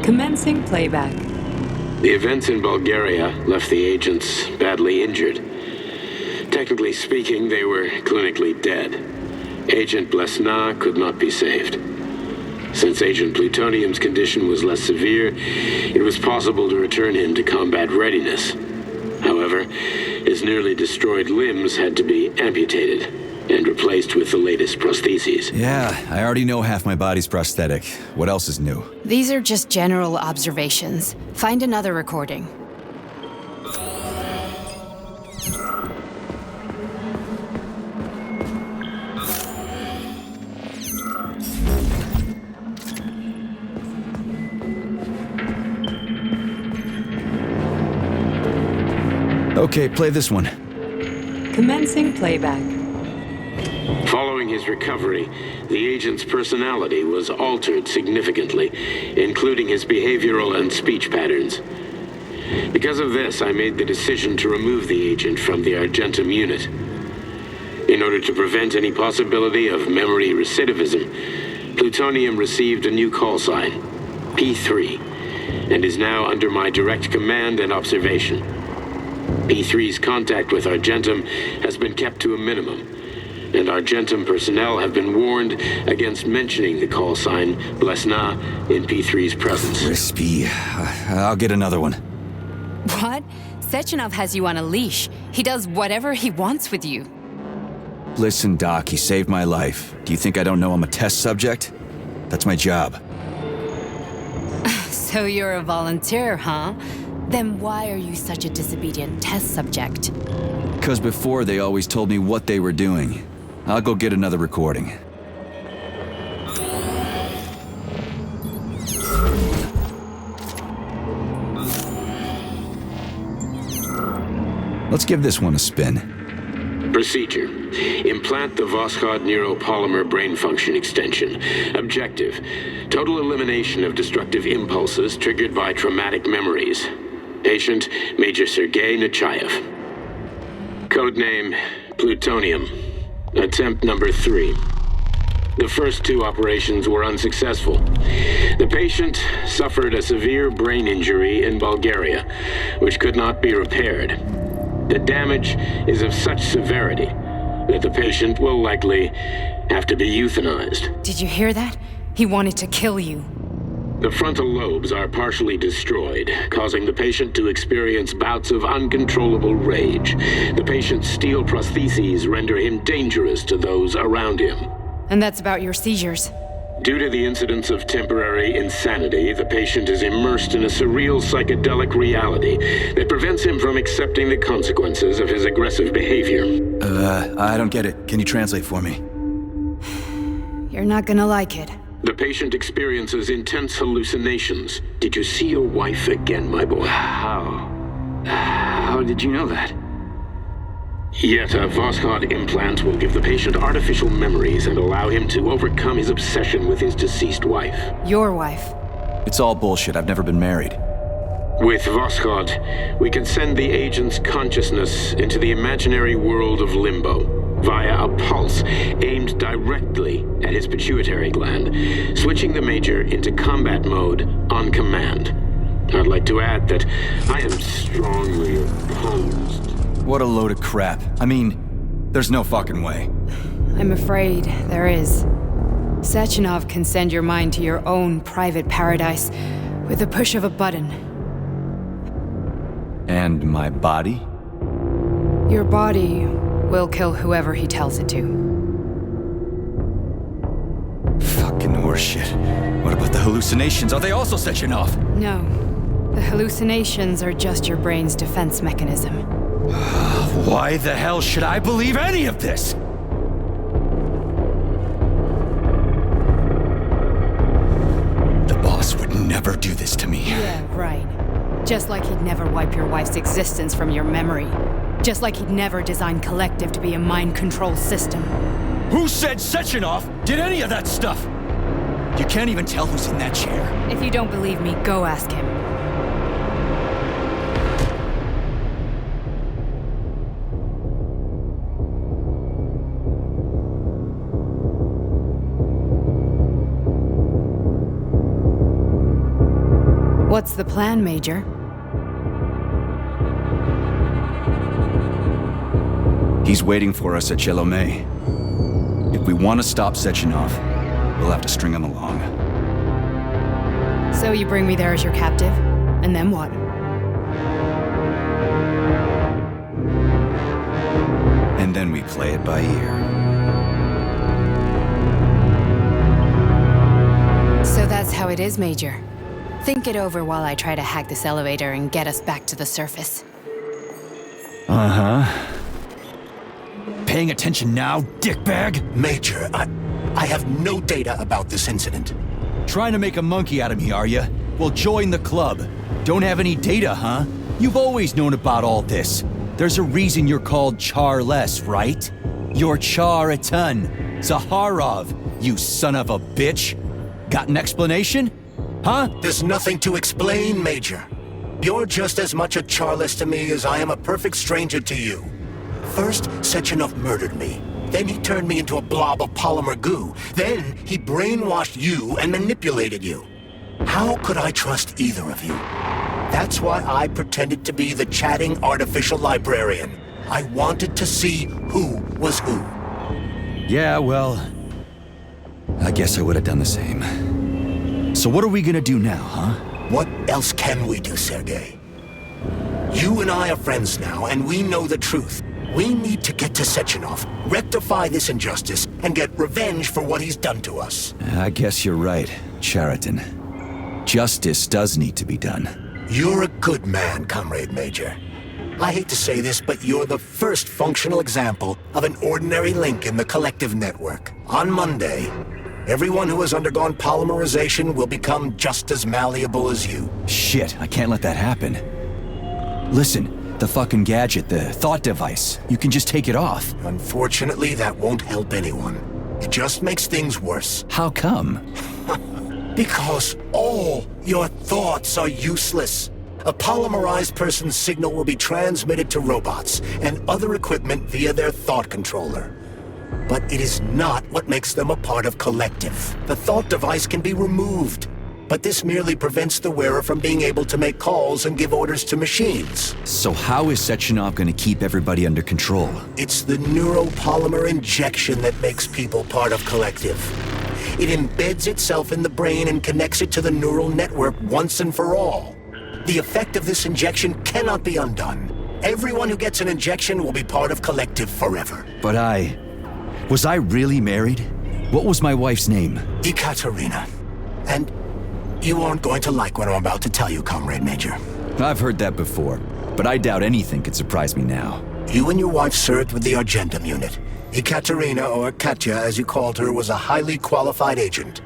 Commencing playback. The events in Bulgaria left the agents badly injured. Technically speaking, they were clinically dead. Agent Blesna could not be saved. Since Agent Plutonium's condition was less severe, it was possible to return him to combat readiness. However, his nearly destroyed limbs had to be amputated and replaced with the latest prostheses. Yeah, I already know half my body's prosthetic. What else is new? These are just general observations. Find another recording. Okay, play this one. Commencing playback. Following his recovery, the agent's personality was altered significantly, including his behavioral and speech patterns. Because of this, I made the decision to remove the agent from the Argentum unit. In order to prevent any possibility of memory recidivism, Plutonium received a new call sign, P3, and is now under my direct command and observation. P3's contact with Argentum has been kept to a minimum, and Argentum personnel have been warned against mentioning the call sign Blesna in P3's presence. Crispy. I'll get another one. What? Sechenov has you on a leash. He does whatever he wants with you. Listen, Doc, he saved my life. Do you think I don't know I'm a test subject? That's my job. So you're a volunteer, huh? Then why are you such a disobedient test subject? Because before they always told me what they were doing. I'll go get another recording. Let's give this one a spin. Procedure. Implant the Voskhod neuropolymer brain function extension. Objective. Total elimination of destructive impulses triggered by traumatic memories. Patient, Major Sergei Nechayev. Codename, Plutonium. Attempt number 3. The first 2 operations were unsuccessful. The patient suffered a severe brain injury in Bulgaria, which could not be repaired. The damage is of such severity that the patient will likely have to be euthanized. Did you hear that? He wanted to kill you. The frontal lobes are partially destroyed, causing the patient to experience bouts of uncontrollable rage. The patient's steel prostheses render him dangerous to those around him. And that's about your seizures. Due to the incidence of temporary insanity, the patient is immersed in a surreal psychedelic reality that prevents him from accepting the consequences of his aggressive behavior. I don't get it. Can you translate for me? You're not gonna like it. The patient experiences intense hallucinations. Did you see your wife again, my boy? How did you know that? Yet a Voskhod implant will give the patient artificial memories and allow him to overcome his obsession with his deceased wife. Your wife. It's all bullshit. I've never been married. With Voskhod, we can send the agent's consciousness into the imaginary world of limbo via a pulse aimed directly at his pituitary gland, switching the Major into combat mode on command. I'd like to add that I am strongly opposed. What a load of crap. I mean, there's no fucking way. I'm afraid there is. Sechenov can send your mind to your own private paradise with the push of a button. And my body? Your body will kill whoever he tells it to. Fucking horseshit. What about the hallucinations? Are they also Sechenov? No. The hallucinations are just your brain's defense mechanism. Why the hell should I believe any of this? The boss would never do this to me. Yeah, right. Just like he'd never wipe your wife's existence from your memory. Just like he'd never design Collective to be a mind control system. Who said Sechenov did any of that stuff? You can't even tell who's in that chair. If you don't believe me, go ask him. What's the plan, Major? He's waiting for us at Chelomey. If we want to stop Sechenov, we'll have to string him along. So you bring me there as your captive, and then what? And then we play it by ear. So that's how it is, Major. Think it over while I try to hack this elevator and get us back to the surface. Uh-huh. Paying attention now, dickbag? Major, I have no data about this incident. Trying to make a monkey out of me, are you? Well, join the club. Don't have any data, huh? You've always known about all this. There's a reason you're called Charless, right? You're Char-a-ton. Zaharov, you son of a bitch. Got an explanation? Huh? There's nothing to explain, Major. You're just as much a Charless to me as I am a perfect stranger to you. First, Sechenov murdered me. Then he turned me into a blob of polymer goo. Then he brainwashed you and manipulated you. How could I trust either of you? That's why I pretended to be the chatting artificial librarian. I wanted to see who was who. Yeah, well, I guess I would have done the same. So what are we gonna do now, huh? What else can we do, Sergei? You and I are friends now, and we know the truth. We need to get to Sechenov, rectify this injustice, and get revenge for what he's done to us. I guess you're right, Chariton. Justice does need to be done. You're a good man, Comrade Major. I hate to say this, but you're the first functional example of an ordinary link in the collective network. On Monday, everyone who has undergone polymerization will become just as malleable as you. Shit, I can't let that happen. Listen, the fucking gadget, the thought device, you can just take it off. Unfortunately, that won't help anyone. It just makes things worse. How come? Because all your thoughts are useless. A polymerized person's signal will be transmitted to robots and other equipment via their thought controller. But it is not what makes them a part of collective. The thought device can be removed, but this merely prevents the wearer from being able to make calls and give orders to machines. So how is Sechenov gonna keep everybody under control? It's the neuropolymer injection that makes people part of collective. It embeds itself in the brain and connects it to the neural network once and for all. The effect of this injection cannot be undone. Everyone who gets an injection will be part of collective forever. But was I really married? What was my wife's name? Ekaterina. And you aren't going to like what I'm about to tell you, Comrade Major. I've heard that before, but I doubt anything could surprise me now. You and your wife served with the Argentum unit. Ekaterina, or Katya as you called her, was a highly qualified agent.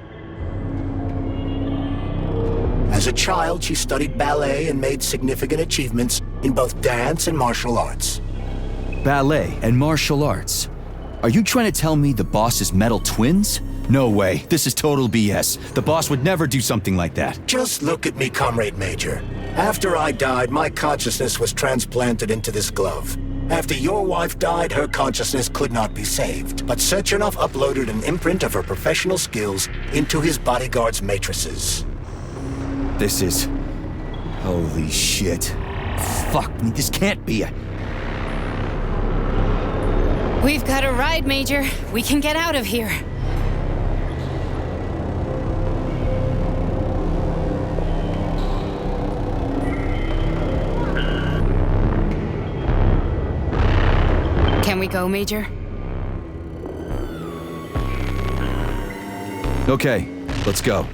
As a child, she studied ballet and made significant achievements in both dance and martial arts. Ballet and martial arts? Are you trying to tell me the boss is metal twins? No way, this is total BS. The boss would never do something like that. Just look at me, Comrade Major. After I died, my consciousness was transplanted into this glove. After your wife died, her consciousness could not be saved. But Sechenov uploaded an imprint of her professional skills into his bodyguard's matrices. This is... holy shit. Fuck me, this can't be a... We've got a ride, Major. We can get out of here. Can we go, Major? Okay, let's go.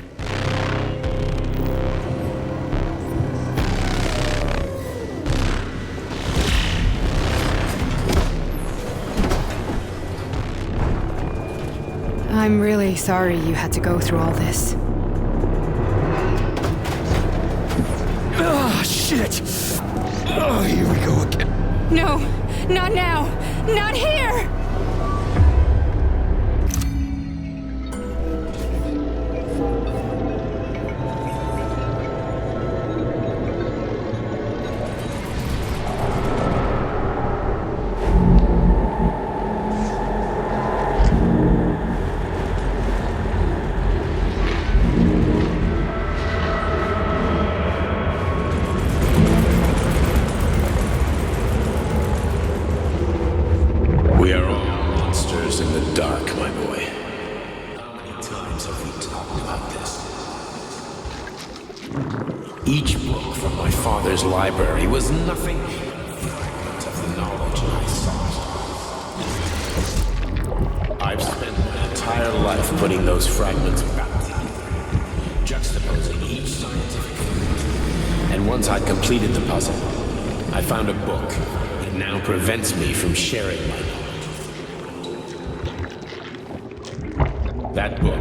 I'm really sorry you had to go through all this. Ah, shit! Oh, here we go again. No, not now! Not here! We are all monsters in the dark, my boy. How many times have we talked about this? Each book from my father's library was nothing but a fragment of the knowledge I sought. I've spent my entire life putting those fragments back together, juxtaposing each scientific fact. And once I'd completed the puzzle, I found a book that now prevents me from sharing my knowledge. That book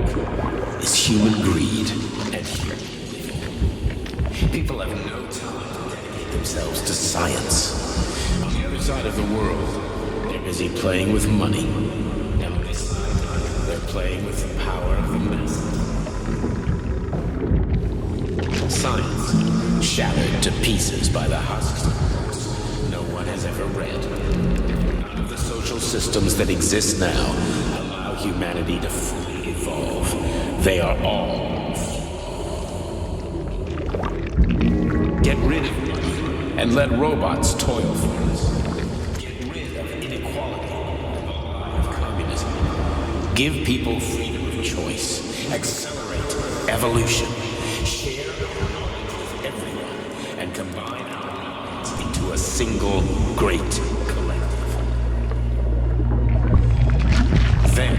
is Human Greed and Human Living. People have no time to dedicate themselves to science. On the other side of the world, they're busy playing with money. And on this side, they're playing with the power of the mass. Science, shattered to pieces by the husks of books no one has ever read. None of the social systems that exist now allow humanity to fully evolve. They are all. Get rid of money and let robots toil for us. Get rid of inequality and the lie of communism. Give people freedom of choice. Accelerate evolution. Share our knowledge with everyone and combine our minds into a single great collective. Then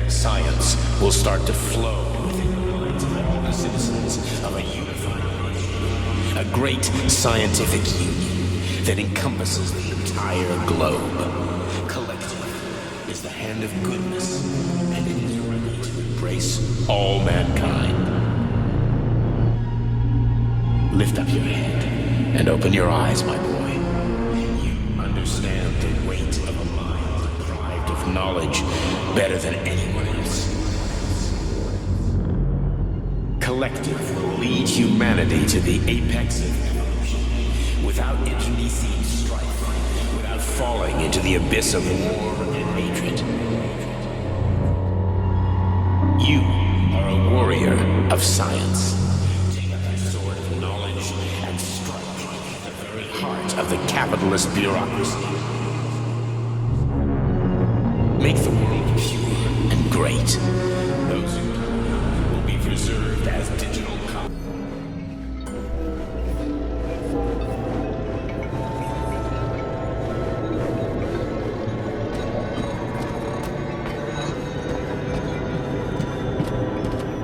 science will start to flow within the minds of all the citizens of a unified nation. A great scientific union that encompasses the entire globe. Collective is the hand of goodness, and it is ready to embrace all mankind. Lift up your head and open your eyes, my boy. You understand the weight of a mind deprived of knowledge better than anyone else. Collective will lead humanity to the apex of evolution, without internecine strife, without falling into the abyss of war and hatred. You are a warrior of science. Take up your sword of knowledge and strike at the very heart of the capitalist bureaucracy. Make the world pure and great. Those who will be preserved as digital copies.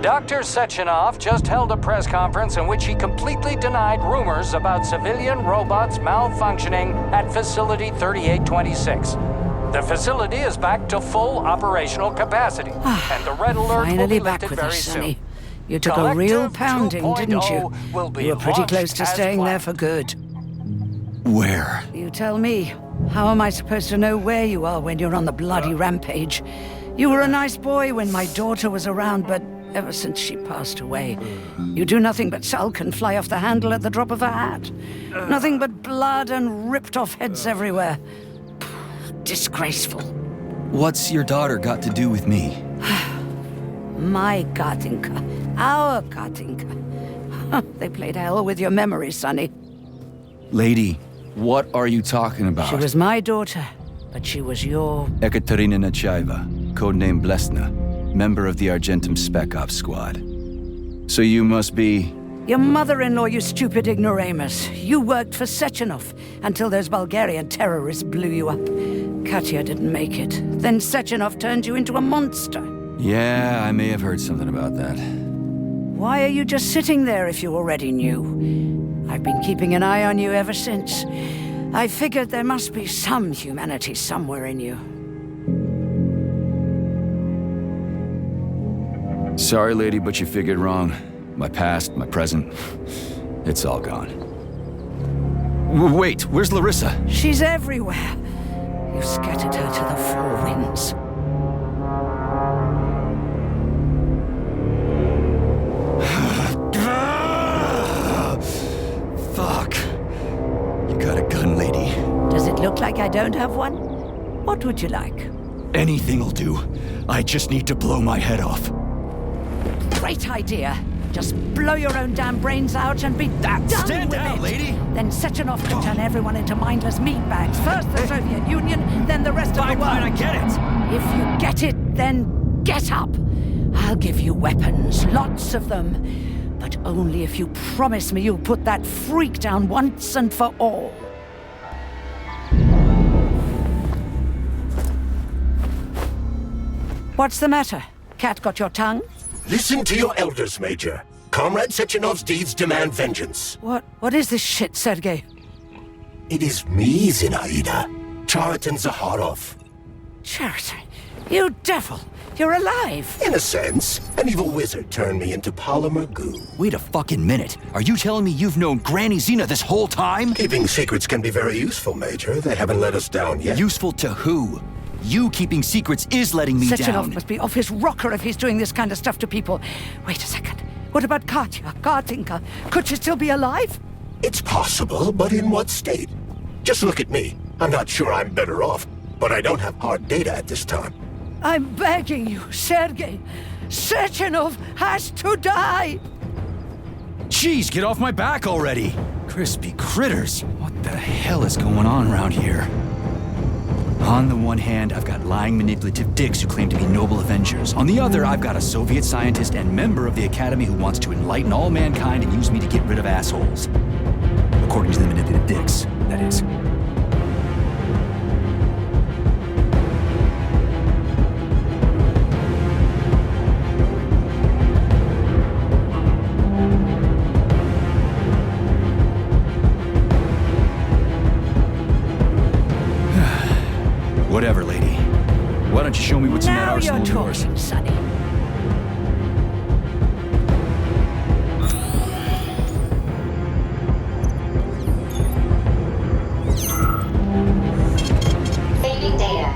Dr. Sechenov just held a press conference in which he completely denied rumors about civilian robots malfunctioning at Facility 3826. The facility is back to full operational capacity, and the red alert will be Finally back lifted with very us, soon. Sonny. You took a real Collective pounding, didn't you? 2.0 will be You were pretty launched close to as staying there planned. for good. Where? You tell me. How am I supposed to know where you are when you're on the bloody rampage? You were a nice boy when my daughter was around, but ever since she passed away, you do nothing but sulk and fly off the handle at the drop of a hat. Nothing but blood and ripped off heads everywhere. Disgraceful. What's your daughter got to do with me? My Katinka. Our Katinka. They played hell with your memory, Sonny. Lady, what are you talking about? She was my daughter, but she was your... Ekaterina Nechaeva, codename Blesna, member of the Argentum Spec Ops squad. So you must be... Your mother-in-law, you stupid ignoramus. You worked for Sechenov until those Bulgarian terrorists blew you up. Katya didn't make it. Then Sechenov turned you into a monster. Yeah, I may have heard something about that. Why are you just sitting there if you already knew? I've been keeping an eye on you ever since. I figured there must be some humanity somewhere in you. Sorry, lady, but you figured wrong. My past, my present, it's all gone. Wait, where's Larissa? She's everywhere. You scattered her to the four winds. Fuck. You got a gun, lady. Does it look like I don't have one? What would you like? Anything'll do. I just need to blow my head off. Great idea. Just blow your own damn brains out and be done Stand with down, it. lady! Then Sechenov can turn everyone into mindless meatbags. First the Soviet Union, then the rest of the world. Fine, I get it! If you get it, then get up. I'll give you weapons, lots of them. But only if you promise me you'll put that freak down once and for all. What's the matter? Cat got your tongue? Listen to your elders, Major. Comrade Sechenov's deeds demand vengeance. What is this shit, Sergei? It is me, Zinaida. Chariton Zaharov. Chariton? You devil! You're alive! In a sense, an evil wizard turned me into polymer goo. Wait a fucking minute. Are you telling me you've known Granny Zena this whole time? Keeping secrets can be very useful, Major. They haven't let us down yet. Useful to who? You keeping secrets is letting me down. Sechenov must be off his rocker if he's doing this kind of stuff to people. Wait a second. What about Katya, Kartinka? Could she still be alive? It's possible, but in what state? Just look at me. I'm not sure I'm better off, but I don't have hard data at this time. I'm begging you, Sergei. Sechenov has to die! Jeez, get off my back already! Crispy critters. What the hell is going on around here? On the one hand, I've got lying, manipulative dicks who claim to be noble avengers. On the other, I've got a Soviet scientist and member of the Academy who wants to enlighten all mankind and use me to get rid of assholes. According to the manipulative dicks, that is. Whatever, lady. Why don't you show me what's in that arsenal of yours? Now you're talking, Sonny. Saving data.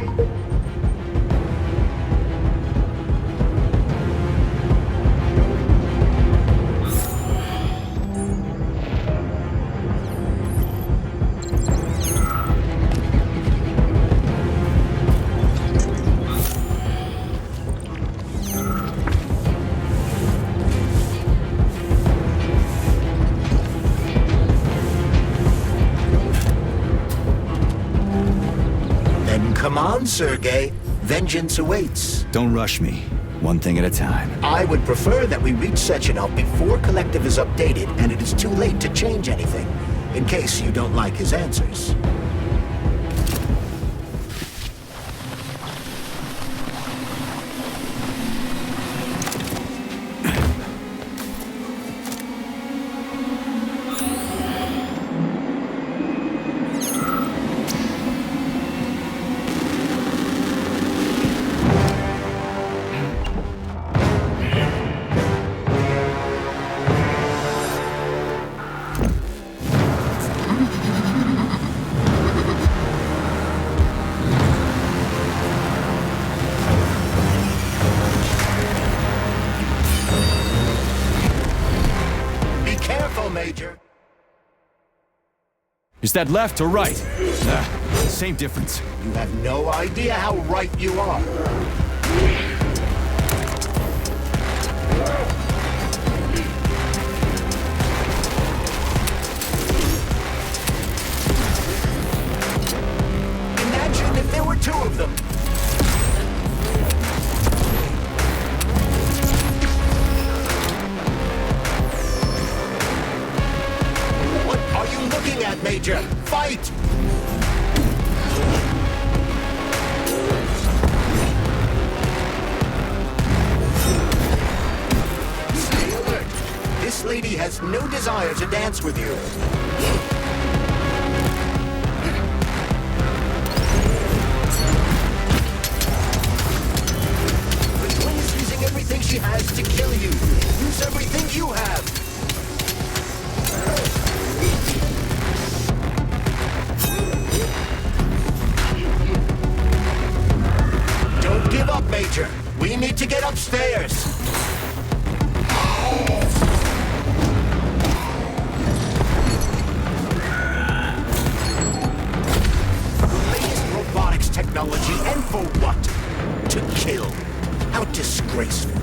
Come on, Sergei. Vengeance awaits. Don't rush me. One thing at a time. I would prefer that we reach Sechenov before Collective is updated and it is too late to change anything, in case you don't like his answers. Major. Is that left or right? Same difference. You have no idea how right you are. Imagine if there were two of them. Major, fight! Stay alert. This lady has no desire to dance with you. The twin is using everything she has to kill you. Use everything you have. Give up, Major. We need to get upstairs. Latest robotics technology, and for what? To kill. How disgraceful.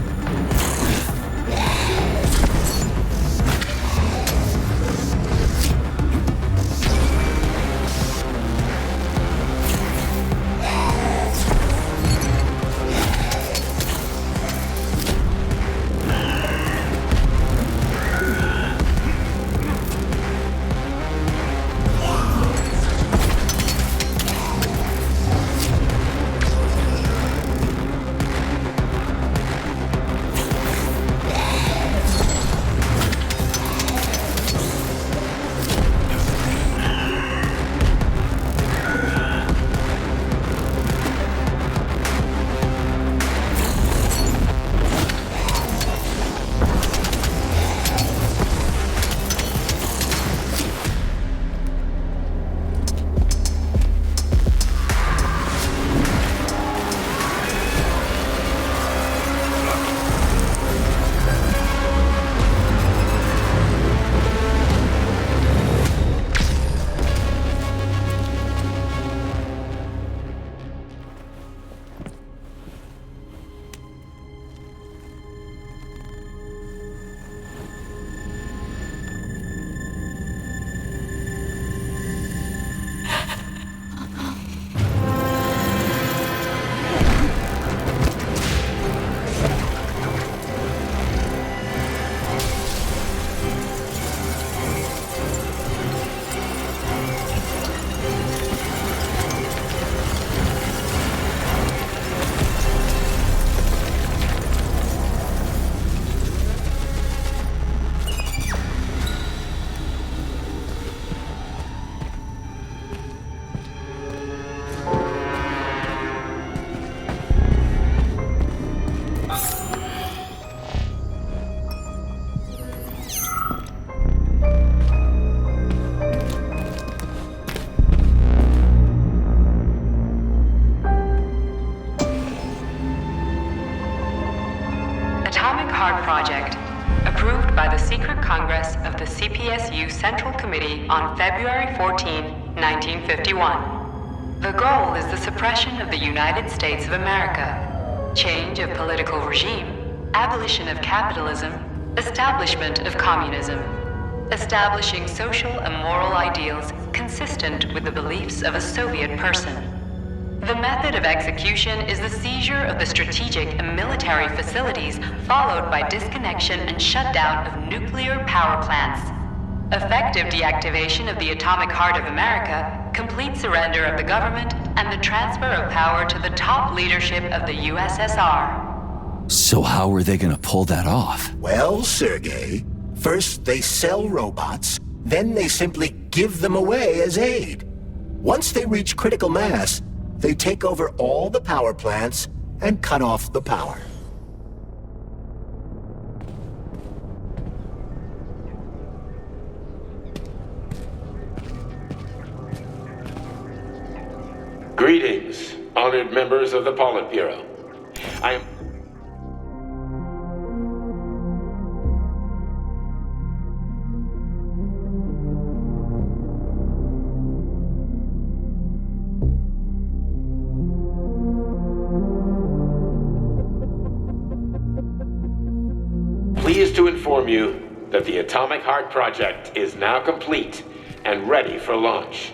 Heart Project, approved by the Secret Congress of the CPSU Central Committee on February 14, 1951. The goal is the suppression of the United States of America, change of political regime, abolition of capitalism, establishment of communism, establishing social and moral ideals consistent with the beliefs of a Soviet person. The method of execution is the seizure of the strategic and military facilities, followed by disconnection and shutdown of nuclear power plants. Effective deactivation of the atomic heart of America, complete surrender of the government, and the transfer of power to the top leadership of the USSR. So how are they gonna pull that off? Well, Sergei, first they sell robots, then they simply give them away as aid. Once they reach critical mass, they take over all the power plants and cut off the power. Greetings, honored members of the Politburo. I am... pleased to inform you that the Atomic Heart Project is now complete and ready for launch.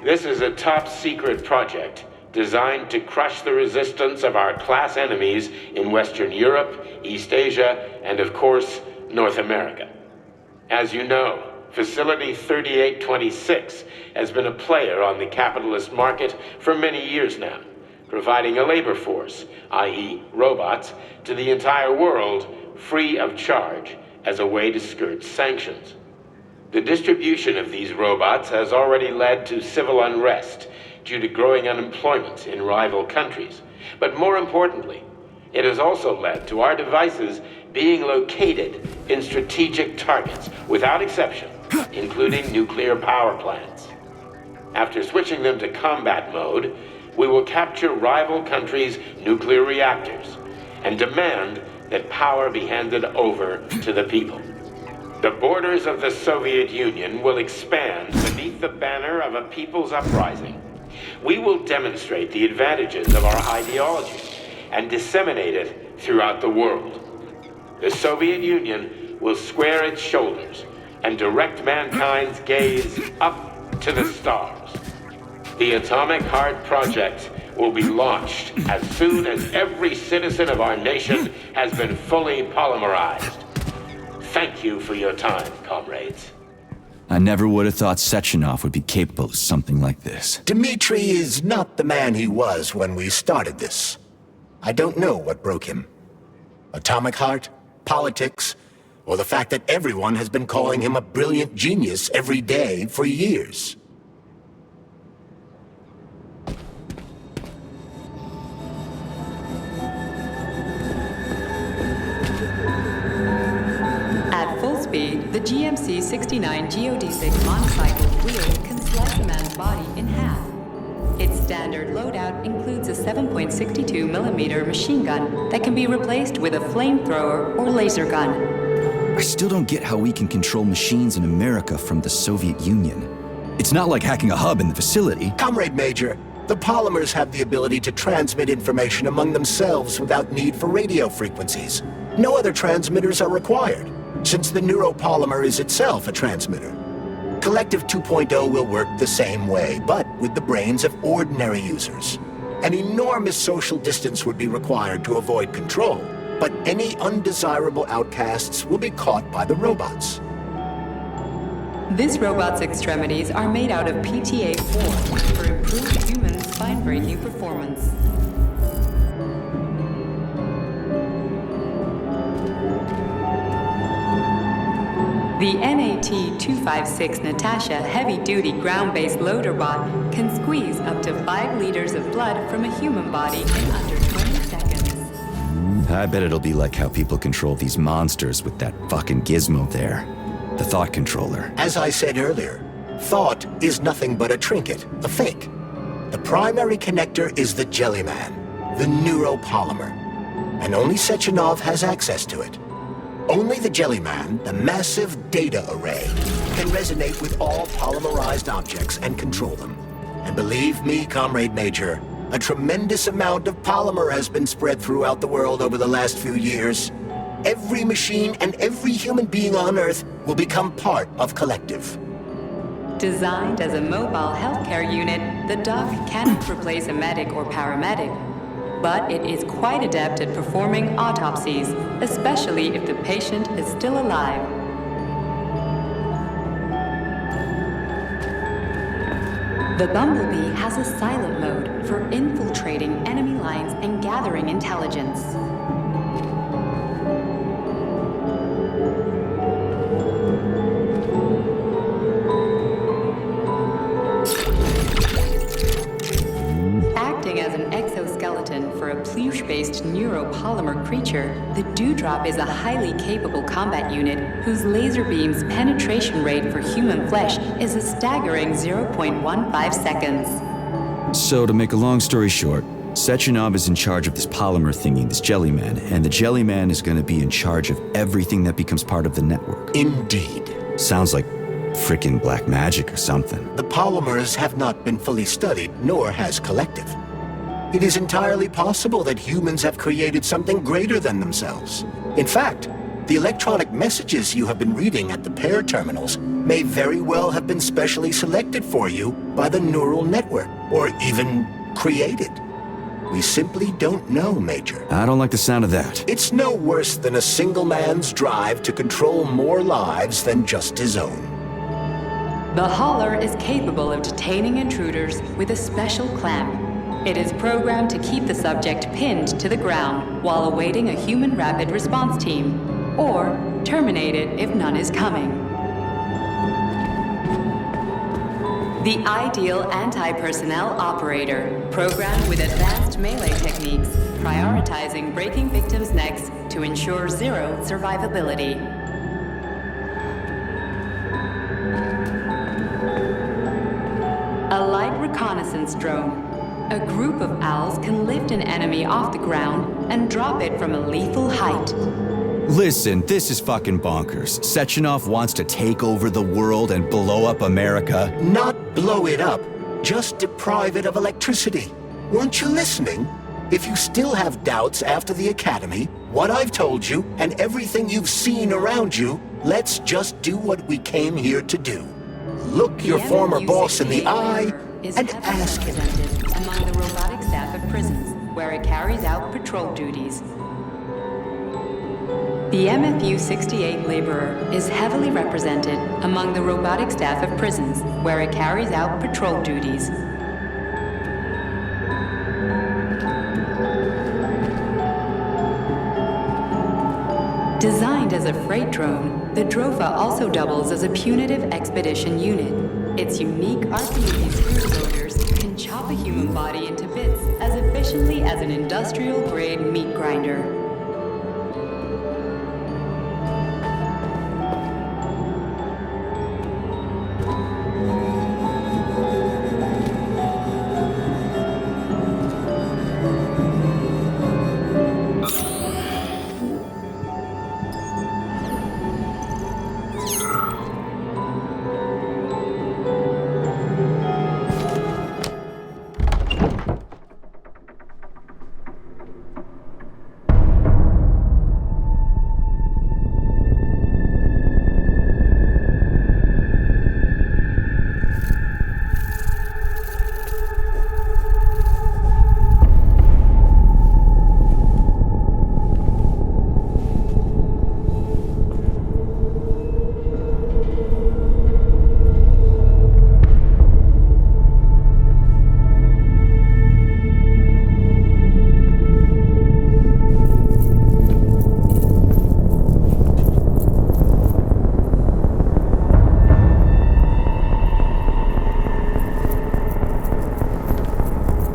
This is a top-secret project designed to crush the resistance of our class enemies in Western Europe, East Asia, and of course, North America. As you know, Facility 3826 has been a player on the capitalist market for many years now, providing a labor force, i.e. robots, to the entire world free of charge as a way to skirt sanctions. The distribution of these robots has already led to civil unrest due to growing unemployment in rival countries. But more importantly, it has also led to our devices being located in strategic targets without exception, including nuclear power plants. After switching them to combat mode, we will capture rival countries' nuclear reactors and demand that power be handed over to the people. The borders of the Soviet Union will expand beneath the banner of a people's uprising. We will demonstrate the advantages of our ideology and disseminate it throughout the world. The Soviet Union will square its shoulders and direct mankind's gaze up to the stars. The Atomic Heart Project will be launched as soon as every citizen of our nation has been fully polymerized. Thank you for your time, comrades. I never would have thought Sechenov would be capable of something like this. Dmitri is not the man he was when we started this. I don't know what broke him. Atomic heart, politics, or the fact that everyone has been calling him a brilliant genius every day for years. The GMC 69 geodesic monocycle wheel can slice a man's body in half. Its standard loadout includes a 7.62mm machine gun that can be replaced with a flamethrower or laser gun. I still don't get how we can control machines in America from the Soviet Union. It's not like hacking a hub in the facility. Comrade Major, the polymers have the ability to transmit information among themselves without need for radio frequencies. No other transmitters are required, since the neuropolymer is itself a transmitter. Collective 2.0 will work the same way, but with the brains of ordinary users. An enormous social distance would be required to avoid control, but any undesirable outcasts will be caught by the robots. This robot's extremities are made out of PTA-4 for improved human spine-breaking performance. The NAT-256 NATASHA heavy-duty ground-based loader bot can squeeze up to 5 liters of blood from a human body in under 20 seconds. I bet it'll be like how people control these monsters with that fucking gizmo there. The thought controller. As I said earlier, thought is nothing but a trinket, a fake. The primary connector is the Jellyman, the neuropolymer. and only Sechenov has access to it. Only the Jellyman, the massive data array, can resonate with all polymerized objects and control them. And believe me, Comrade Major, a tremendous amount of polymer has been spread throughout the world over the last few years. Every machine and every human being on Earth will become part of Collective. Designed as a mobile healthcare unit, the Doc cannot replace a medic or paramedic, but it is quite adept at performing autopsies, especially if the patient is still alive. The Bumblebee has a silent mode for infiltrating enemy lines and gathering intelligence. Acting as an exoskeleton for a pluche-based neuropolymer creature, the DEWDROP is a highly capable combat unit whose laser beam's penetration rate for human flesh is a staggering 0.15 seconds. So, to make a long story short, Sechenov is in charge of this polymer thingy, this Jellyman, and the Jellyman is going to be in charge of everything that becomes part of the network. Indeed. Sounds like frickin' black magic or something. The polymers have not been fully studied, nor has Collective. It is entirely possible that humans have created something greater than themselves. In fact, the electronic messages you have been reading at the pair terminals may very well have been specially selected for you by the neural network, or even created. We simply don't know, Major. I don't like the sound of that. It's no worse than a single man's drive to control more lives than just his own. The hauler is capable of detaining intruders with a special clamp. It is programmed to keep the subject pinned to the ground while awaiting a human rapid response team, or terminate it if none is coming. The ideal anti-personnel operator, programmed with advanced melee techniques, prioritizing breaking victims' necks to ensure zero survivability. A light reconnaissance drone. A group of owls can lift an enemy off the ground and drop it from a lethal height. Listen, this is fucking bonkers. Sechenov wants to take over the world and blow up America. Not blow it up, just deprive it of electricity. Weren't you listening? If you still have doubts after the Academy, what I've told you, and everything you've seen around you, let's just do what we came here to do. Look your former boss in the eye and ask him. Among the robotic staff of prisons, where it carries out patrol duties. The MFU-68 laborer is heavily represented among the robotic staff of prisons, where it carries out patrol duties. Designed as a freight drone, the Drofa also doubles as a punitive expedition unit. Its unique RPD screw loaders can chop a human body into bits as efficiently as an industrial-grade meat grinder.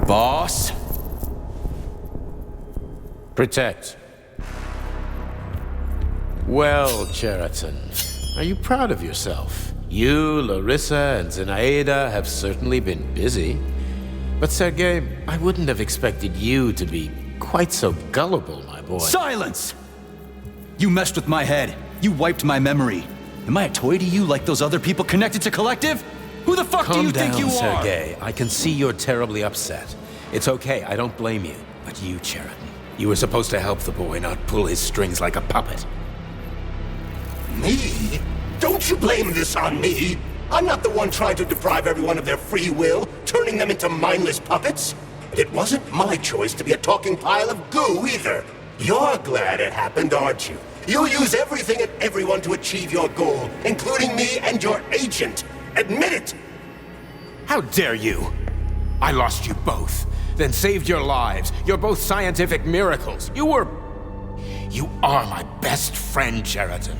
Boss? Protect. Well, Cheriton, are you proud of yourself? You, Larissa, and Zenaida have certainly been busy. But Sergei, I wouldn't have expected you to be quite so gullible, my boy. Silence! You messed with my head. You wiped my memory. Am I a toy to you like those other people connected to Collective? Who the fuck do you think you are? Calm down, Sergei. I can see you're terribly upset. It's okay, I don't blame you. But you, Cheriton, you were supposed to help the boy, not pull his strings like a puppet. Me? Don't you blame this on me? I'm not the one trying to deprive everyone of their free will, turning them into mindless puppets. And it wasn't my choice to be a talking pile of goo either. You're glad it happened, aren't you? You'll use everything and everyone to achieve your goal, including me and your agent. Admit it! How dare you? I lost you both, then saved your lives. You're both scientific miracles. You are my best friend, Cheriton.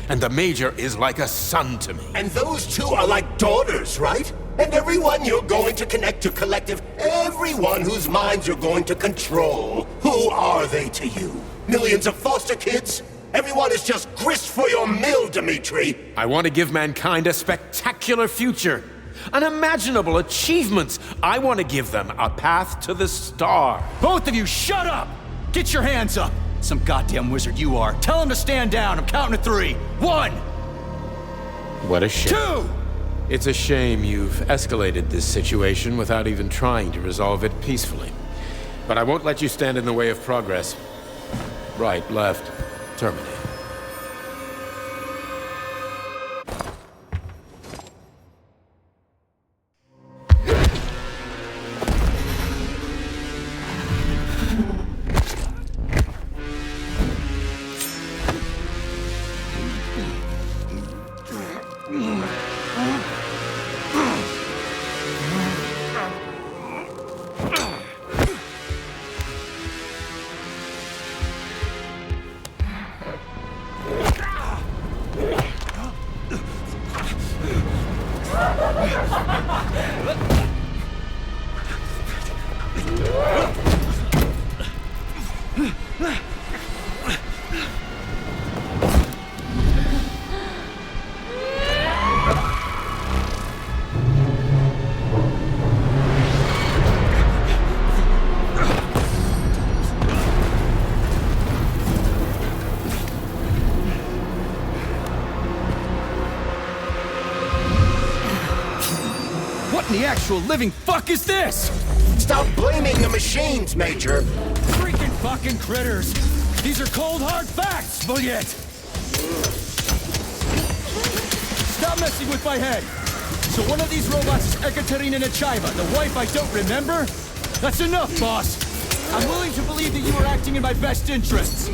And the Major is like a son to me. And those two are like daughters, right? And everyone you're going to connect to Collective, everyone whose minds you're going to control, who are they to you? Millions of foster kids? Everyone is just grist for your mill, Dimitri. I want to give mankind a spectacular future. Unimaginable achievements. I want to give them a path to the star. Both of you, shut up! Get your hands up! Some goddamn wizard you are. Tell him to stand down. I'm counting to 3. 1! What a shame. 2! It's a shame you've escalated this situation without even trying to resolve it peacefully. But I won't let you stand in the way of progress. Right, left, terminate. The actual living fuck is this? Stop blaming the machines, Major. Freaking fucking critters. These are cold, hard facts, Bullshit. Stop messing with my head. So one of these robots is Ekaterina Nechaeva, the wife I don't remember? That's enough, boss. I'm willing to believe that you were acting in my best interests.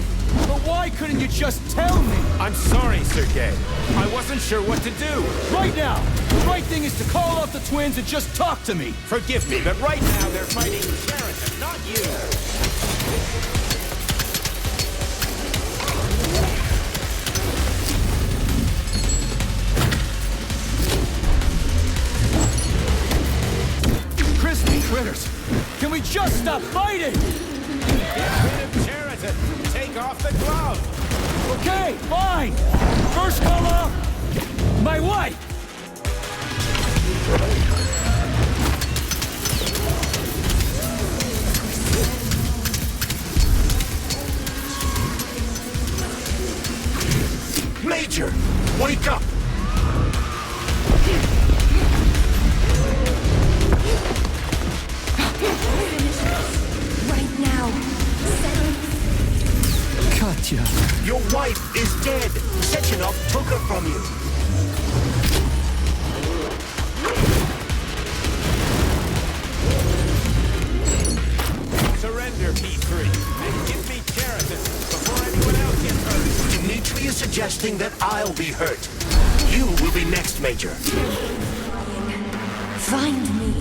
But why couldn't you just tell me? I'm sorry, Sergei. I wasn't sure what to do. Right now, the right thing is to call off the twins and just talk to me. Forgive me, but right now they're fighting Cheriton, not you. Crispy critters! Can we just stop fighting? Get rid of Cheriton. Take off the glove. Okay, fine. First call off my wife. Major, wake up! Right now. Katya. Your wife is dead. Sechenov took her from you. Surrender, P3, and give me Cheriton before anyone else gets hurt. Dimitri is suggesting that I'll be hurt. You will be next, Major. Find me.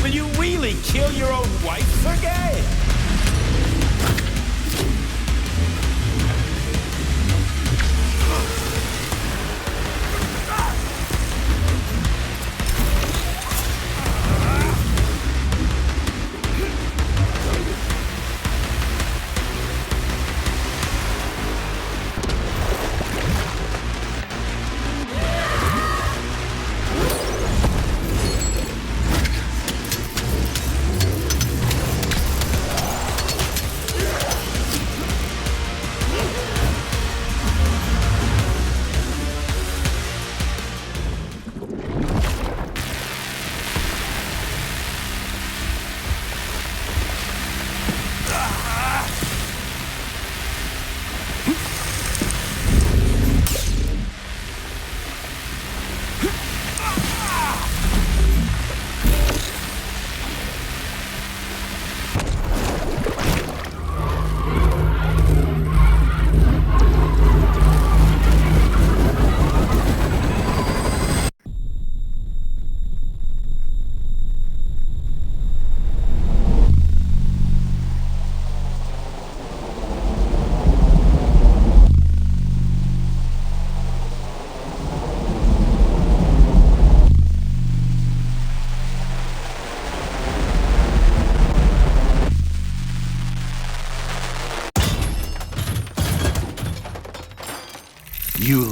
Will you really kill your own wife, Sergei?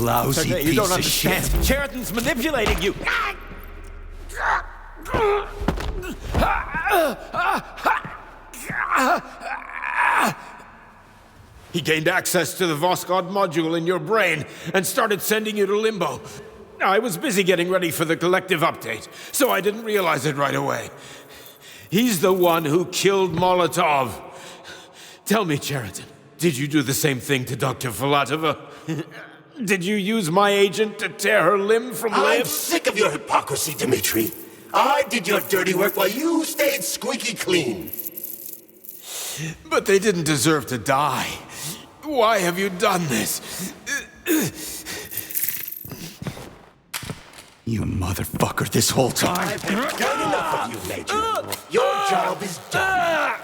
lousy Okay, you piece don't of understand. shit. Cheriton's manipulating you. He gained access to the Voskhod module in your brain and started sending you to Limbo. I was busy getting ready for the collective update, so I didn't realize it right away. He's the one who killed Molotov. Tell me, Cheriton, did you do the same thing to Dr. Filatova? Did you use my agent to tear her limb from limb? I'm sick of your hypocrisy, Dmitri. I did your dirty work while you stayed squeaky clean. But they didn't deserve to die. Why have you done this? You motherfucker, this whole time. I've done enough of you, Major. Your job is done.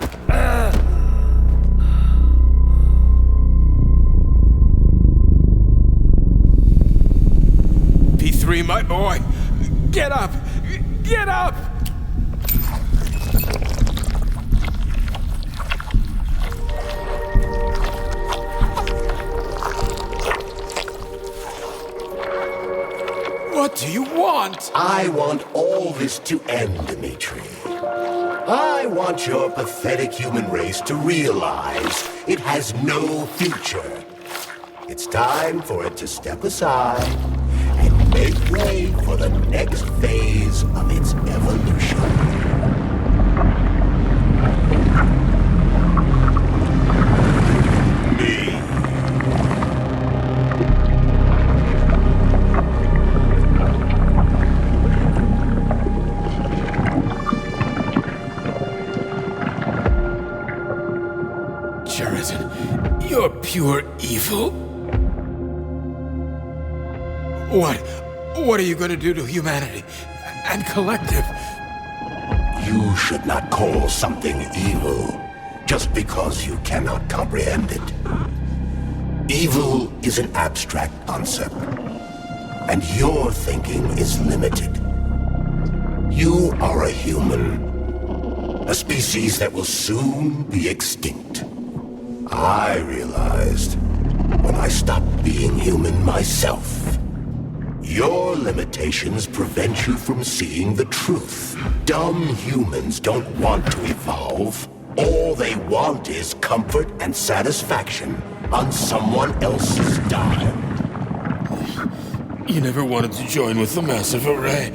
P3, my boy. Get up! Get up! What do you want? I want all this to end, Dmitri. I want your pathetic human race to realize it has no future. It's time for it to step aside and make way for the next phase of its evolution. You're pure evil. What are you going to do to humanity and collective? You should not call something evil just because you cannot comprehend it. Evil is an abstract concept, and your thinking is limited. You are a human, a species that will soon be extinct. I realized when I stopped being human myself. Your limitations prevent you from seeing the truth. Dumb humans don't want to evolve. All they want is comfort and satisfaction on someone else's dime. You never wanted to join with the massive array.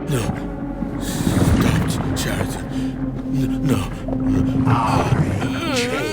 No. Stop, Cheriton. No. I changed.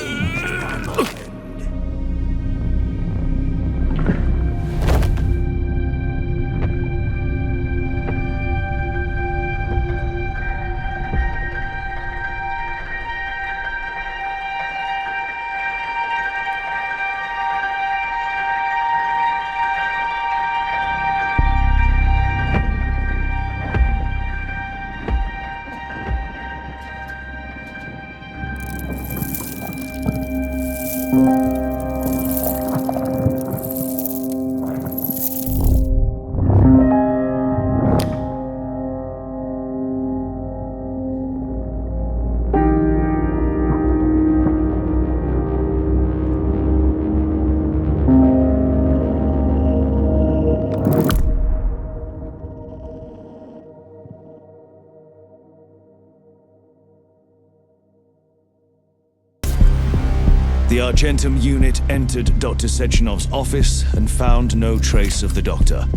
The Argentum unit entered Dr. Sechenov's office and found no trace of the doctor.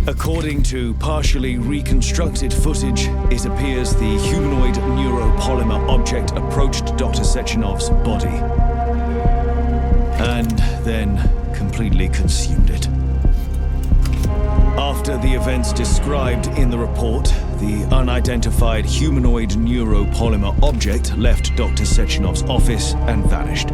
According to partially reconstructed footage, it appears the humanoid neuropolymer object approached Dr. Sechenov's body and then completely consumed it. After the events described in the report, the unidentified humanoid neuropolymer object left Dr. Sechenov's office and vanished.